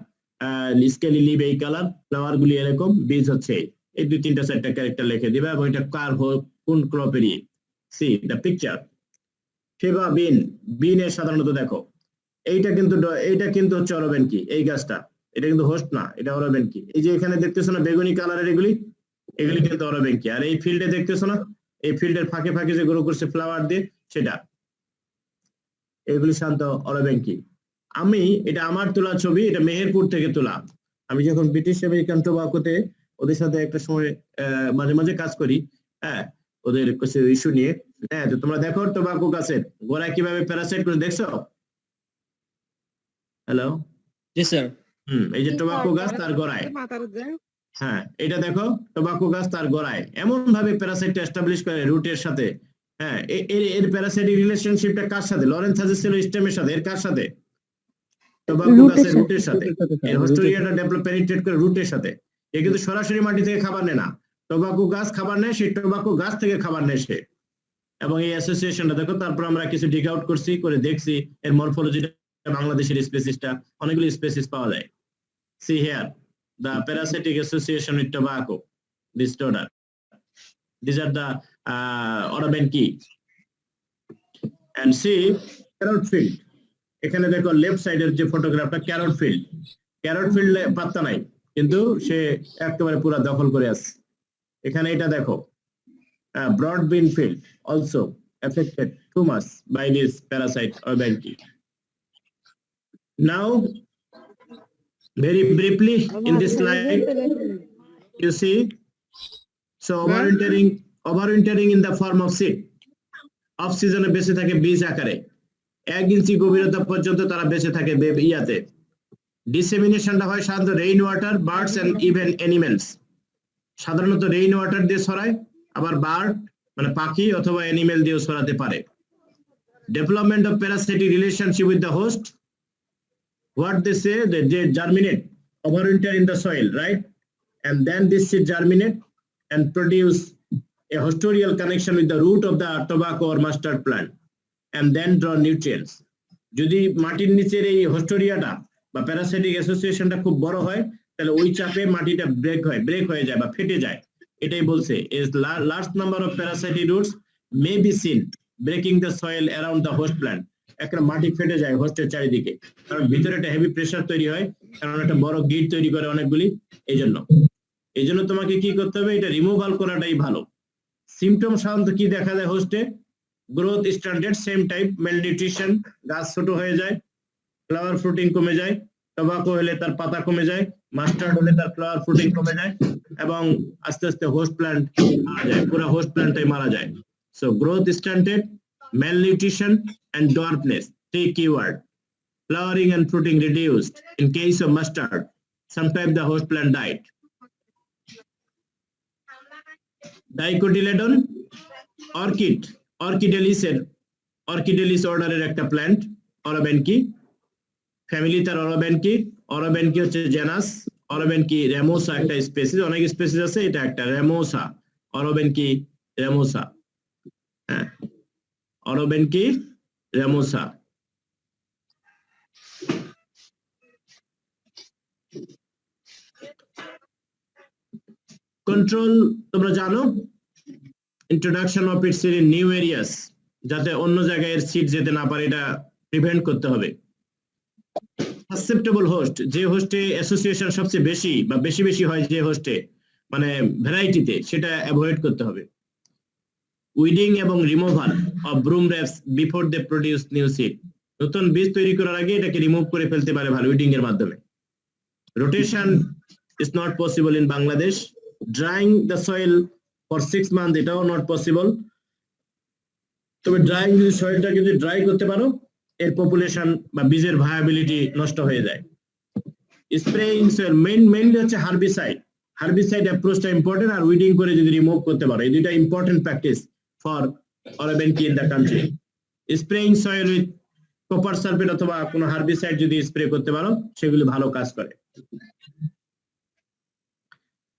স্কেলি লিভ এই কালার, ফ্লাওয়ার গুলি এরকম, বীজ হচ্ছে এই 2-3টা 4টা ক্যারেক্টার লিখে দিবা, এবং এটা কার কোন ক্রপেরই। See the picture. Faba bean এর সাধারণত দেখো এইটা কিন্তু হচ্ছে অরোবেনকি, এই গাছটা, এটা কিন্তু হোস্ট না, এটা অরোবেনকি। এই যে এখানে দেখতেছো না বেগুনি কালারের এগুলি কিন্তু অরোবেনকি। আর এই ফিল্ডে দেখতেছো না, এই ফিল্ডের ফাঁকে ফাঁকে যে গ্রো করছে ফ্লাওয়ার দিয়ে, সেটা এগুলি শান্ত অরোবেনকি। এটা আমার তোলা ছবি, এটা মেহেরপুর থেকে তোলা। আমি যখন ব্রিটিশ আমেরিকান টোবাকোতে ওদের সাথে একটা সময় মাঝে মাঝে কাজ করি, হ্যাঁ, ওদের ইস্যু নিয়ে। হ্যাঁ, তো তোমরা দেখো টোবাকো গাছের গোড়ায় কিভাবে প্যারাসাইট করে দেখছো? Hello, Yes, sir. এই যে টোবাকো গাছ তার গোড়ায়, হ্যাঁ, এটা দেখো টোবাকো গাছ তার গোড়ায় এমন ভাবে প্যারাসাইটটা এস্টাবলিশ করে রুটের সাথে। হ্যাঁ, এর প্যারাসাইটিক রিলেশনশিপটা কার সাথে? লরেন্স সাজেস্ট স্টেমের সাথে, এর কার সাথে? টোবাকো গাছের রুটের সাথে। এর হোস্টোরিয়াটা ডেভেলপ পেনিট্রেট করে রুটের সাথে। এ কিন্তু সরাসরি মাটি থেকে খাবার নেয় না, টোবাকো গাছ খাবার নেয়, সেই টোবাকো গাছ থেকে খাবার নেয় সে। এবং এই অ্যাসোসিয়েশনটা দেখো, তারপর আমরা কিছু ডিগ আউট করছি, করে দেখছি এর মরফোলজিটা, বাংলাদেশের স্পেসিসটা, অনেকগুলো স্পেসিস পাওয়া যায়। See here, the parasitic association with tobacco disorder. These are the Orobenki. And see, carrot field. এখানে দেখো লেফট সাইডের যে ফটোগ্রাফটা, ক্যারট ফিল্ড পাত্তা নাই, কিন্তু সে একেবারে পুরো দখল করে আছে। এখানে এটা দেখো, broad bean field also affected too much by this parasite Orobenki. Now, very briefly in this slide, you see, so overwintering in the form of seed, of সিজনে বেঁচে থাকে বীজ আকারে, 1 ইঞ্চি গভীরতা পর্যন্ত তারা বেঁচে থাকে ইয়াতে। ডিসেমিনেশনটা হয় সাধারণত rain water, birds and even animals. সাধারণত রেইন ওয়াটার দিয়ে ছড়ায়, আবার বার্ড মানে পাখি অথবা অ্যানিমেল দিয়েও ছড়াতে পারে। Development of parasitic relationship with the host, what they say, they germinate, overwinter in the soil, right? And then this seed germinate and produce a hostorial connection with the root of the tobacco or mustard plant, and then draw nutrients. যদি মাটির নিচের এই হোস্টোরিয়াটা বা parasitic অ্যাসোসিয়েশনটা খুব বড় হয়, তাহলে ওই চাপে মাটিটা ব্রেক হয়ে যায় বা ফেটে যায়। এটাই বলছে, is large number of parasitic roots may be seen breaking the soil around the host plant. একটা মাটি ফেটে যায় হোস্টের চারিদিকে, কারণ ভিতরে একটা হেভি প্রেসার তৈরি হয়, কারণ একটা বড় গিট তৈরি করে অনেকগুলি। এই জন্য তোমাকে কি করতে হবে, এটা রিমুভাল করাটাই ভালো। সিমটম সাধারণত কি দেখা যায় হোস্টে? Growth standard same type, malnutrition, গাছ ছোট হয়ে যায়, ফ্লাওয়ার ফ্রুটিং কমে যায়, টবাকো হলে তার পাতা কমে যায়, মাস্টার্ড হলে তার ফ্লাওয়ার ফ্রুটিং কমে যায়, এবং আস্তে আস্তে হোস্ট প্ল্যান্ট মারা যায়, পুরো হোস্ট প্ল্যান্টটাই মারা যায়। So growth standard, malnutrition and dwarfness, three keyword. Flowering and fruiting reduced. In case of mustard, sometimes the host plant died. Dicotyledon, orchidalis order একটা প্ল্যান্ট, অরবেনকি ফ্যামিলি, তার অরবেনকি হচ্ছে জেনাস, অরবেনকি রেমোসা একটা স্পেসিস, অনেক স্পেসিস আছে, এটা একটা রেমোসা, অরবেনকি রেমোসা। হ্যাঁ, অরবেনকি রেমোসা। কন্ট্রোল তোমরা জানো, introduction of its in new areas, যাতে অন্য জায়গায় সিড যেতে না পারে, এটা প্রিভেন্ট করতে হবে। সাসেপ্টেবল হোস্ট, যে হোস্টে অ্যাসোসিয়েশন সবচেয়ে বেশি বা বেশি হয়, যে হোস্টে মানে ভ্যারাইটিতে, সেটা অ্যাভয়েড করতে হবে। উইডিং এবং removal of broomrapes before they produce new seed, নতুন বীজ তৈরি করার আগে এটাকে রিমুভ করে ফেলতে পারে ভালো উইডিং এর মাধ্যমে। Rotation is not possible in Bangladesh. Drawing the soil for 6 months, এটাও নট পসিবল। তবে ড্রাইং যদি সয়েলটা যদি ড্রাই করতে পারো, এর পপুলেশন বা বীজের ভায়াবিলিটি নষ্ট হয়ে যায়। স্প্রেইং সয়েল মেইনলি হচ্ছে হার্বিসাইড অ্যাপ্রোচটা ইম্পর্টেন্ট, আর উইডিং করে যদি রিমুভ করতে পারো, এই দুইটা important practice for Orobanche in the country. Spraying soil with copper sulphate অথবা কোনো হার্বিসাইড যদি স্প্রে করতে পারো, সেগুলি ভালো কাজ করে।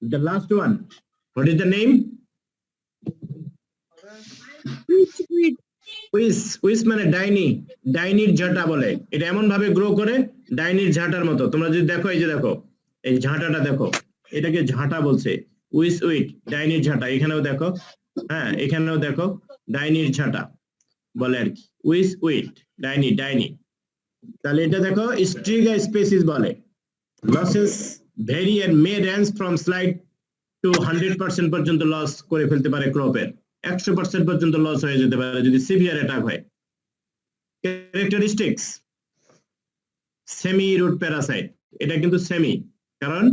The last one, what is the name? উইস মানে ডাইনির ঝাঁটা বলে, এটা এমন ভাবে গ্রো করে ডাইনির ঝাঁটার মতো। তোমরা যদি দেখো, এই যে দেখো, এই ঝাঁটাটা দেখো, এটাকে ঝাঁটা বলছে, উইট ডাইনির ঝাঁটা। এখানেও দেখো, হ্যাঁ এখানেও দেখো, ডাইনির ঝাঁটা বলে আর কি, উইট ডাইনি। তাহলে এটা দেখো স্ট্রিগা স্পেসিস বলে। Losses vary and may range from slight to 100% পর্যন্ত লস করে ফেলতে পারে ক্রপের, 100% পর্যন্ত লস হয়ে যেতে পারে যদি সিভিয়ার অ্যাটাক হয়। ক্যারেক্টারিস্টিক্স, সেমি রুট প্যারাসাইট, এটা কিন্তু সেমি, কারণ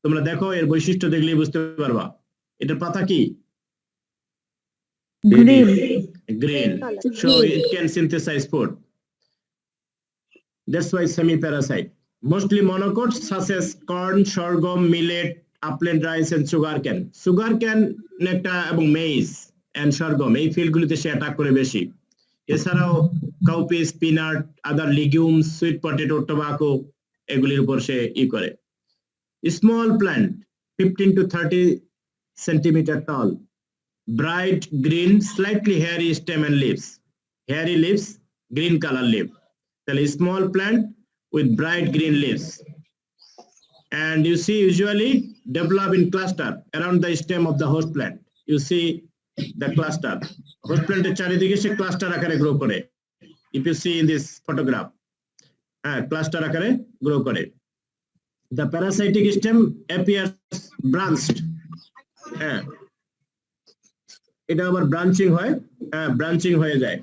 তোমরা দেখো এর বৈশিষ্ট্য দেখলেই বুঝতে পারবা। এটার পাতা কি? Green. So it can synthesize food. That's why semi-parasite. Mostly monocots such as corn, sorghum, millet, upland rice and sugarcane. Sugarcane একটা এবং maize and sorghum, এই ফিল্ডগুলিতে সে অ্যাটাক করে বেশি। এছাড়াও কাউপিস, পিনাট, আদার লিগুমস, সুইট পটেটো, টোবাকো, এগুলির উপর সে করে। Small plant, 15 to 30 centimeter tall. Bright green, slightly hairy stem and leaves. Hairy leaves, green color leaf. A small plant with bright green leaves. And you see usually develop in cluster around the stem of the host plant. You see the cluster. Host plant চারিদিকে সে cluster আকারে grow করে. If you see in this photograph, cluster আকারে grow করে. The parasitic stem appears branched. এটা আবার branching হয়ে যায়।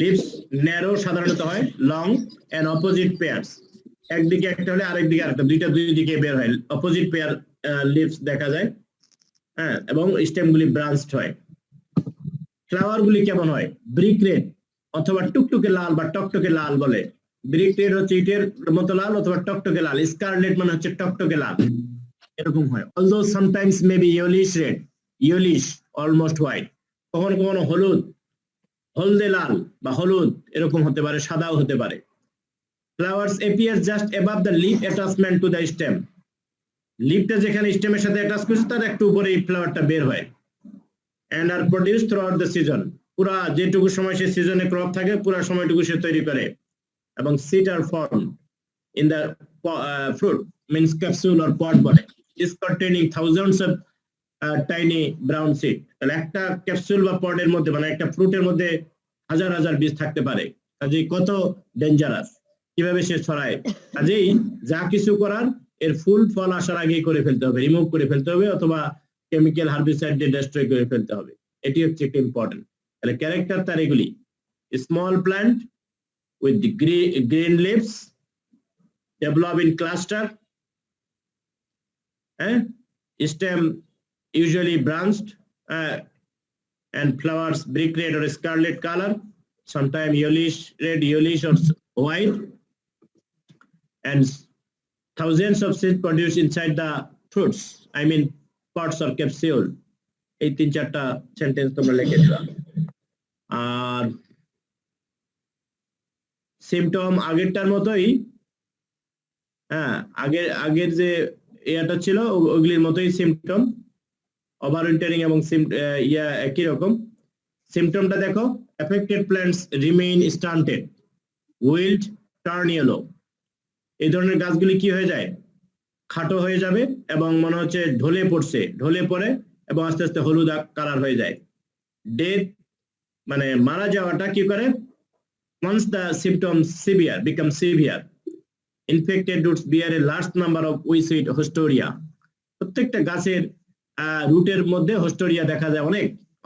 Leaves narrow সাধারণত হয়, লং এন্ড অপোজিট পেয়ারস, একদিকে একটা হলে আরেক দিকে আরেকটা, দুই দিকে বের হয়, অপোজিট পেয়ার লিভস দেখা যায়। এবং স্টেম গুলি ব্রাঞ্চড হয়। ফ্লাওয়ার গুলি কেমন হয়? ব্রিক রেড অথবা টুকটুকে লাল বা টকটকে লাল বলে। ব্রিক রেড হচ্ছে ইটের মতো লাল অথবা টকটকে লাল, স্কারলেট মানে হচ্ছে টকটকে লাল, এরকম হয়। Although sometimes may be yellowish red, yellowish almost white, কখনো হলদে লাল বা হলুদ এরকম হতে পারে, সাদাও হতে পারে। Flowers appear just above the leaf attachment to the stem, লিফটা যেখানে স্টেমের সাথে অ্যাটাচ করছে তার একটু উপরে এই ফ্লাওয়ারটা বের হয়। And are produce throughout the season, পুরা যেটুকু সময় সে সিজনে ক্রপ থাকে পুরা সময়টুকু সে তৈরি করে। এবং seed are form in the fruit means capsule or pod body is containing thousands of tiny brown seed. তাহলে একটা ক্যাপসুল বা পডের মধ্যে মানে একটা ফ্রুটের মধ্যে হাজার হাজার বীজ থাকতে পারে। কাজেই কত ডেঞ্জারাস, কিভাবে সে ছড়ায়। কাজেই যা কিছু করার এর ফুল ফল আসার আগেই করে ফেলতে হবে, রিমুভ করে ফেলতে হবে অথবা কেমিক্যাল হার্বিসাইড দিয়ে ডেস্ট্রয় করে ফেলতে হবে। এটি হচ্ছে একটা ইম্পর্টেন্ট। তাহলে ক্যারেক্টার তার এগুলি: small plant with the green leaves, develop in cluster, stem usually branched, and flowers brick red or scarlet color, sometimes yellowish red, yellowish or white, and thousands of seeds produced inside the fruits, I mean pods or capsule. এই 3-4টা sentence তোমরা লিখে দিবা। আর symptom আগেরটার মতোই, হ্যাঁ আগের যে ইয়াটা ছিল ওগুলির মতোই সিমটম, ওভারউইন্টারিং এবং একই রকম। সিমটমটা দেখো: affected plants remain stunted, wild, turn yellow. এই ধরনের গাছগুলি কি হয়ে যায়? খাটো হয়ে যাবে এবং মনে হচ্ছে ঢলে পড়ছে, ঢলে পড়ে এবং আস্তে আস্তে হলুদ কালার হয়ে যায়। ডেথ মানে মারা যাওয়াটা কি করে? Once the symptoms become severe, infected roots bear a large number of weed hostoria. প্রত্যেকটা গাছের রুটের মধ্যে হোস্টোরিয়া দেখা যায়,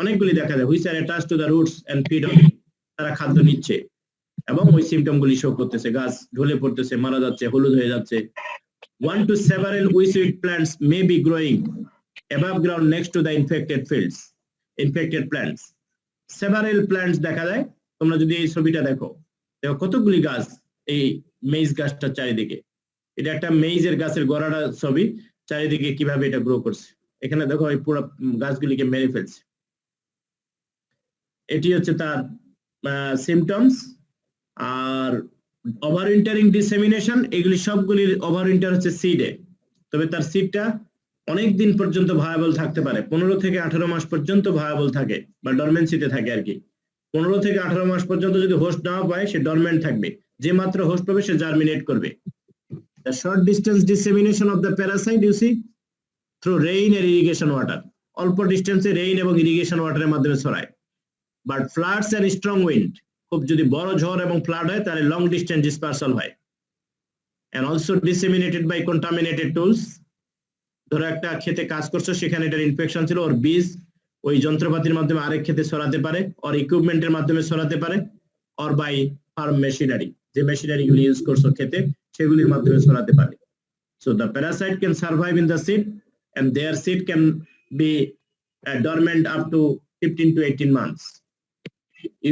অনেকগুলি দেখা যায়, which are attached to the roots and feed on it. তারা খাদ্য নিচ্ছে এবং ওই সিমটম গুলি শো করতেছে, গাছ ঢলে পড়তেছে, মারা যাচ্ছে, হলুদ হয়ে যাচ্ছে। 1 to several weed plants may be growing above ground next to the infected plants. Several plants দেখা যায়। তোমরা যদি এই ছবিটা দেখো কতগুলি গাছ এই মেইজ গাছটার চারিদিকে। এটা একটা মেইজের গাছের গোড়াটা ছবি, চারিদিকে কিভাবে এটা গ্রো করছে। এখানে দেখো এই পুরো গাছগুলিকে মেরে ফেলছে। এটি হচ্ছে তার সিমটমস। আর ওভারউইন্টারিং ডিসেমিনেশন, এগুলি সবগুলির ওভারউইন্টার হচ্ছে সিডে, তবে তার সিডটা অনেক দিন পর্যন্ত ভায়াবল থাকতে পারে, 15 থেকে 18 মাস পর্যন্ত ভায়াবল থাকে বা ডরমেন্সিতে থাকে আর কি। 15 থেকে 18 মাস পর্যন্ত যদি হোস্ট না পায় সে ডরমেন্ট থাকবে, যে মাত্র হোস্ট পাবে সে জার্মিনেট করবে। The short distance dissemination of the parasite you see through rain and irrigation water, অল্প ডিস্টেন্সে রেইন এবং ইরিগেশন ওয়াটারের মাধ্যমে ছড়ায়। But floods and strong wind, খুব যদি বড় ঝড় এবং ফ্লাড হয় তাহলে লং ডিস্টেন্স ডিসপারসাল হয়। and also disseminated by contaminated tools, ধরো একটা ক্ষেতে কাজ করছো, সেখানে এটার ইনফেকশন ছিল, ওর বীজ ওই যন্ত্রপাতির মাধ্যমে আরেক ক্ষেতে ছড়াতে পারে, ওর ইকুইপমেন্টের মাধ্যমে ছড়াতে পারে, অর বাই ফার্ম মেশিনারি, যে মেশিনারি গুলি ইউজ করছো ক্ষেতে সেগুলির মাধ্যমে ছড়াতে পারে। So the parasite can survive in the seed and their seed can be dormant up to 15 to 18 months.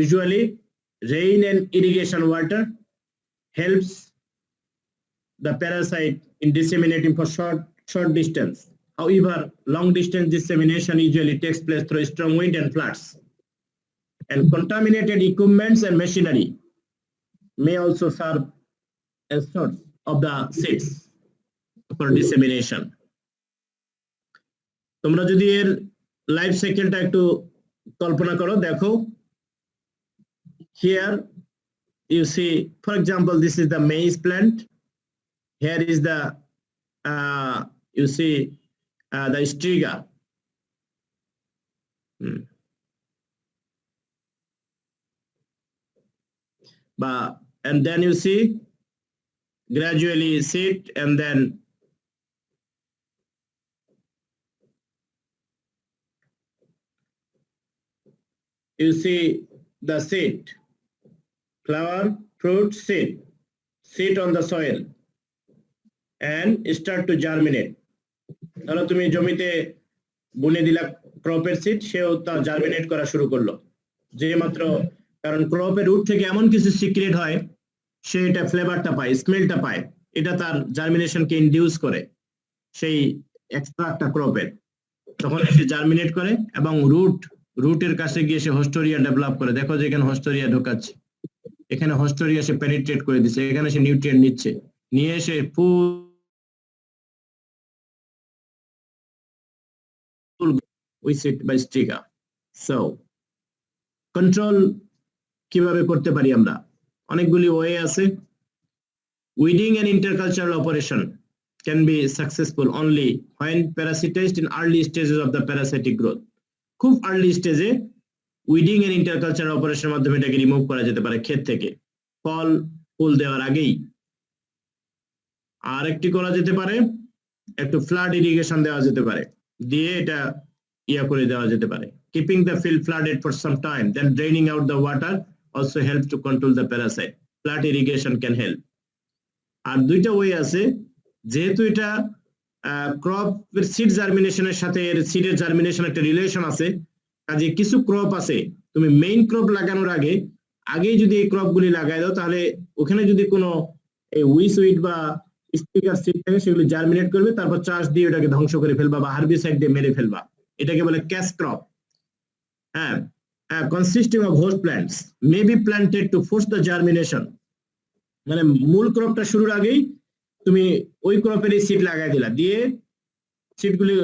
Usually rain and irrigation water helps the parasite in disseminating for short distance. However, long distance dissemination usually takes place through strong wind and floods. And contaminated equipments and machinery may also serve as source of the seeds for dissemination. তোমরা যদি এর life সাইকেলটা একটু কল্পনা করো, দেখো here you see, for example, this is the maize plant. Here is the you see the striga. And then you see gradually seed, and then you see the seed, flower, fruit, seed on the soil and start to germinate. ধরো তুমি জমিতে বুনে দিলা ক্রপের seed, সেও তা germinate করা শুরু করলো যে মাত্র, কারণ ক্রপের রুট থেকে এমন কিছু সিক্রেট হয়, সে এটা ফ্লেভারটা পায়, স্মেলটা পায়, এটা তার জার্মিনেশনকে ইনডিউস করে, সেই এক্সট্রাক্টটা ক্রপের, তখন সে জার্মিনেট করে এবং রুটের কাছে গিয়ে সে হোস্টোরিয়া ডেভেলপ করে। দেখো যে এখানে হোস্টোরিয়া ঢোকাচ্ছে, এখানে হোস্টোরিয়া সে পেনিট্রেট করে দিচ্ছে, এখানে সে নিউট্রিয়েন্ট নিচ্ছে, নিয়ে এসে ফুল with it by striga. So control কিভাবে করতে পারি আমরা? অনেকগুলি ওয়ে আছে। Weeding and intercultural operation can be successful only when parasitized in early stages of the parasitic growth. খুব early stage weeding and intercultural অপারেশনের মাধ্যমে এটাকে রিমুভ করা যেতে পারে ক্ষেত থেকে ফল ফুল দেওয়ার আগেই। আর একটি করা যেতে পারে একটু ফ্লাড ইরিগেশন দেওয়া যেতে পারে, দিয়ে এটা ইয়া করে দেওয়া যেতে পারে। Keeping the field flooded for some time then draining out the water also help to control the parasite. Flood irrigation can help. আর দুইটা ওয়ে আছে, যেহেতু এটা ক্রপের সিড জার্মিনেশনের সাথে এর সিডের জার্মিনেশন একটা রিলেশন আছে, কাজে কিছু ক্রপ আছে তুমি মেইন ক্রপ লাগানোর আগেই যদি এই ক্রপ গুলি লাগাই দাও, তাহলে ওখানে যদি কোনো উইড বা স্টিকার সিড থাকে সেগুলি জার্মিনেট করবে, তারপর চাষ দিয়ে ওটাকে ধ্বংস করে ফেলবা বা হার্বিসাইড দিয়ে মেরে ফেলবা। এটাকে বলে ক্যাশ ক্রপ। হ্যাঁ, consisting of host plants may be planted to force the germination. মানে মূল ক্রপটা শুরুর আগেই তুমি ওই ক্রপের এই সিড লাগাই দিলা, দিয়ে সিডগুলি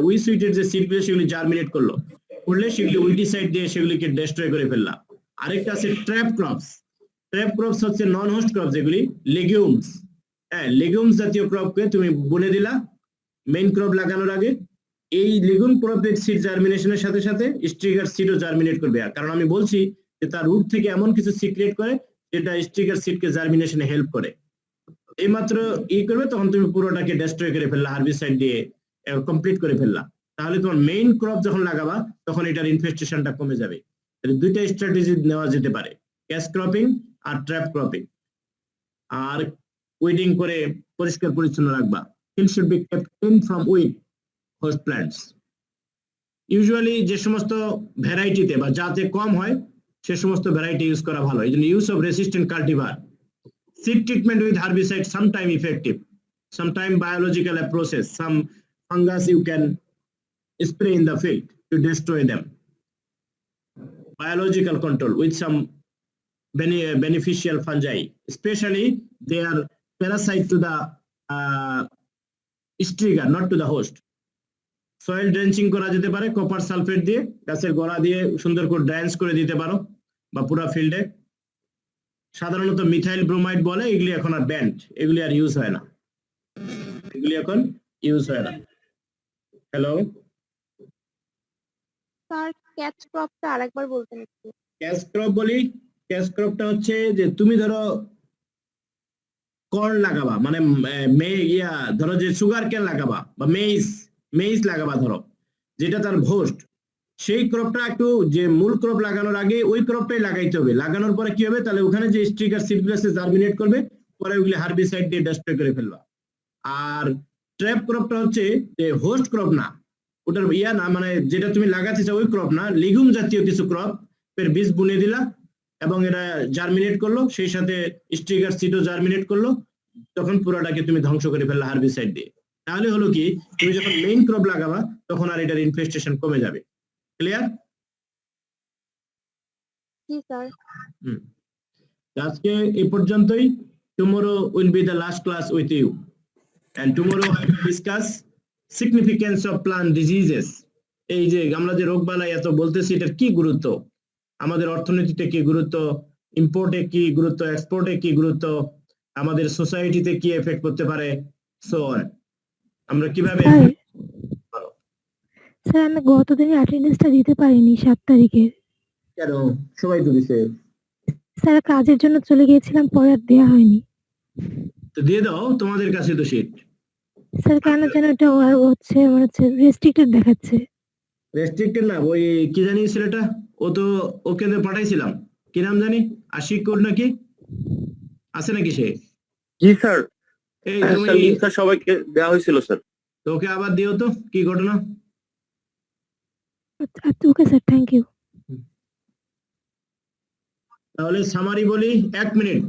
উইডের যে সিডগুলি সেগুলি জার্মিনেট করলে সেগুলি উইডিসাইড দিয়ে সেগুলিকে ডেস্ট্রয় করে ফেললা। আরেকটা আছে ট্র্যাপ ক্রপস। ট্র্যাপ ক্রপস হচ্ছে নন হোস্ট ক্রপ, যেগুলি লেগুমস। হ্যাঁ, লেগুমস জাতীয় ক্রপকে তুমি বুনে দিলা মেইন ক্রপ লাগানোর আগে। এই লেগুম ক্রপের সিড জার্মিনেশনের সাথে সাথে স্ট্রিগার সিডও জার্মিনেট করবে, কারণ আমি বলছি যে তার রুট থেকে এমন কিছু সিক্রেট করে যেটা স্ট্রিগার সিডকে জার্মিনেশনে হেল্প করে। এইমাত্র করবে তখন তুমি পুরোটাকে ডেস্ট্রয় করে ফেললা, হার্বিসাইড দিয়ে কমপ্লিট করে ফেললা। তাহলে তোমার মেইন ক্রপ যখন লাগাবা তখন এটার ইনফেস্টেশনটা কমে যাবে। দুইটা স্ট্র্যাটেজি নেওয়া যেতে পারে, ক্যাশ ক্রপিং আর ট্র্যাপ ক্রপিং। আর উইডিং করে পরিষ্কার পরিচ্ছন্ন রাখবা। Field should be kept clean from weed host plants. Usually যে সমস্ত ভ্যারাইটিতে বা জাতে কম হয় সে সমস্ত ভ্যারাইটি ইউজ করা ভালো। এই জন্য use of resistant cultivar. Seed treatment with herbicide sometime effective, sometime biological approaches, some fungus you can spray in the field to destroy them. Biological control with some beneficial fungi, especially they are parasite to the striga, not to the host. Soil drenching করা যেতে পারে copper sulphate দিয়ে, গাছের গোড়া দিয়ে সুন্দর করে drench করে দিতে পারো বা পুরো ফিল্ডে। সাধারণত মিথাইল ব্রোমাইড বলে, এগুলি এখন আর ব্যান্ড, এগুলি আর ইউজ হয় না, এগুলি এখন ইউজ হয় না। হ্যালো স্যার, ক্যাচ ক্রপটা আরেকবার বলতেন একটু। ক্যাশ ক্রপ বলি, ক্যাশ ক্রপটা হচ্ছে যে তুমি ধরো কর্ন লাগাবা, মানে ধরো যে সুগার কেন লাগাবা বা মেইজ লাগাবা, ধরো যেটা তার হোস্ট, সেই ক্রপটা একটু যে মূল ক্রপ লাগানোর আগে ওই ক্রপটাই লাগাইতে হবে। লাগানোর পরে কি হবে, তাহলে ওখানে যে স্ট্রিগার সিডগুলো আছে জার্মিনেট করবে, পরে ওইগুলি হার্বিসাইড দিয়ে ডেস্ট্রয় করে ফেলবা। আর ট্র্যাপ ক্রপটা হচ্ছে যে হোস্ট ক্রপ না, ওটার না, মানে যেটা তুমি লাগাতে চাও ওই ক্রপ না, লিগুম জাতীয় কিছু ক্রপ এর বীজ বুনে দিলা এবং এটা জার্মিনেট করলো, সেই সাথে স্ট্রিগার সিডও জার্মিনেট করলো, তখন পুরোটাকে তুমি ধ্বংস করে ফেললা হার্বিসাইড দিয়ে। তাহলে হলো কি, তুমি যখন মেইন ক্রপ লাগাবা তখন আর এটার ইনফেস্টেশন কমে যাবে। ক্লিয়ার? জি স্যার। আজকে এই পর্যন্তই। Tomorrow will be the last class with you, and tomorrow I will discuss significance of plant diseases. এই যে আমরা যে রোগবালাই এত বলতেছি, এটার কি গুরুত্ব, আমাদের অর্থনীতিতে কি গুরুত্ব, ইম্পোর্টে কি গুরুত্ব, এক্সপোর্টে কি গুরুত্ব, আমাদের সোসাইটিতে কি এফেক্ট করতে পারে, সো অন। আমরা কিভাবে স্যার আমি গতদিন অ্যাটেন্ডেন্সটা দিতে পারিনি 7 তারিখে। কেন? সবাই তো দিছে। স্যার কাজের জন্য চলে গিয়েছিলাম, পরে আর দেওয়া হয়নি। তো দিয়ে দাও, তোমাদের কাছে তো শীট। স্যার কেন যেন এটা হচ্ছে মনে হচ্ছে রেস্ট্রিক্টেড দেখাচ্ছে। রেস্ট্রিক্টেড না, ওই কি জানি ছেলেটা, ও তো ওকে তো পাঠাইছিলাম, কি নাম জানি, আশিক কোড নাকি, আছে নাকি সে? জি স্যার, এই স্যার লিংক স্যার সবাইকে দেওয়া হয়েছিল স্যার। তো ওকে আবার দিও তো, কি ঘটনা। আচ্ছা ওকে স্যার, থ্যাংক ইউ। তাহলে সামারি বলি, 1 মিনিট।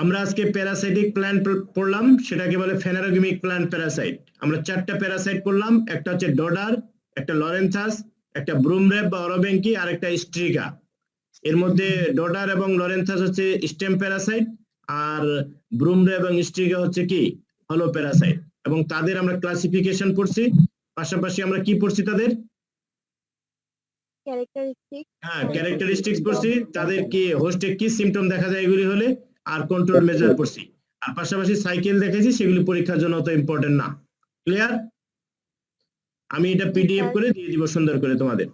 আমরা আজকে প্যারাসাইটিক প্ল্যান্ট পড়লাম, সেটাকে বলে ফেনারোগেমিক প্ল্যান্ট প্যারাসাইট। আমরা 4টা প্যারাসাইট পড়লাম, একটা হচ্ছে ডোডার, একটা লরেন্থাস, একটা ব্রুমরেপ বা অরোবেঙ্কি, আর একটা স্ট্রিগা। এর মধ্যে ডোডার এবং লরেন্থাস হচ্ছে স্টেম প্যারাসাইট, আর ব্রুমরেপ এবং স্ট্রিগা হচ্ছে কি হলো প্যারাসাইট। এবং তাদের আমরা ক্লাসিফিকেশন পড়ছি, পাশাপাশি আমরা কি পড়ছি তাদের ক্যারেক্টারিস্টিক। হ্যাঁ, ক্যারেক্টারিস্টিক্স পড়ছি, তাদের কি হোস্টে কি সিম্পটম দেখা যায় এগুলি হলে, আর কন্ট্রোল মেজার পড়ছি। আর পাশাপাশি সাইকেল দেখেছি, সেগুলি পরীক্ষার জন্য অত ইম্পর্টেন্ট না। ক্লিয়ার? আমি এটা পিডিএফ করে দিয়ে দিব সুন্দর করে তোমাদের।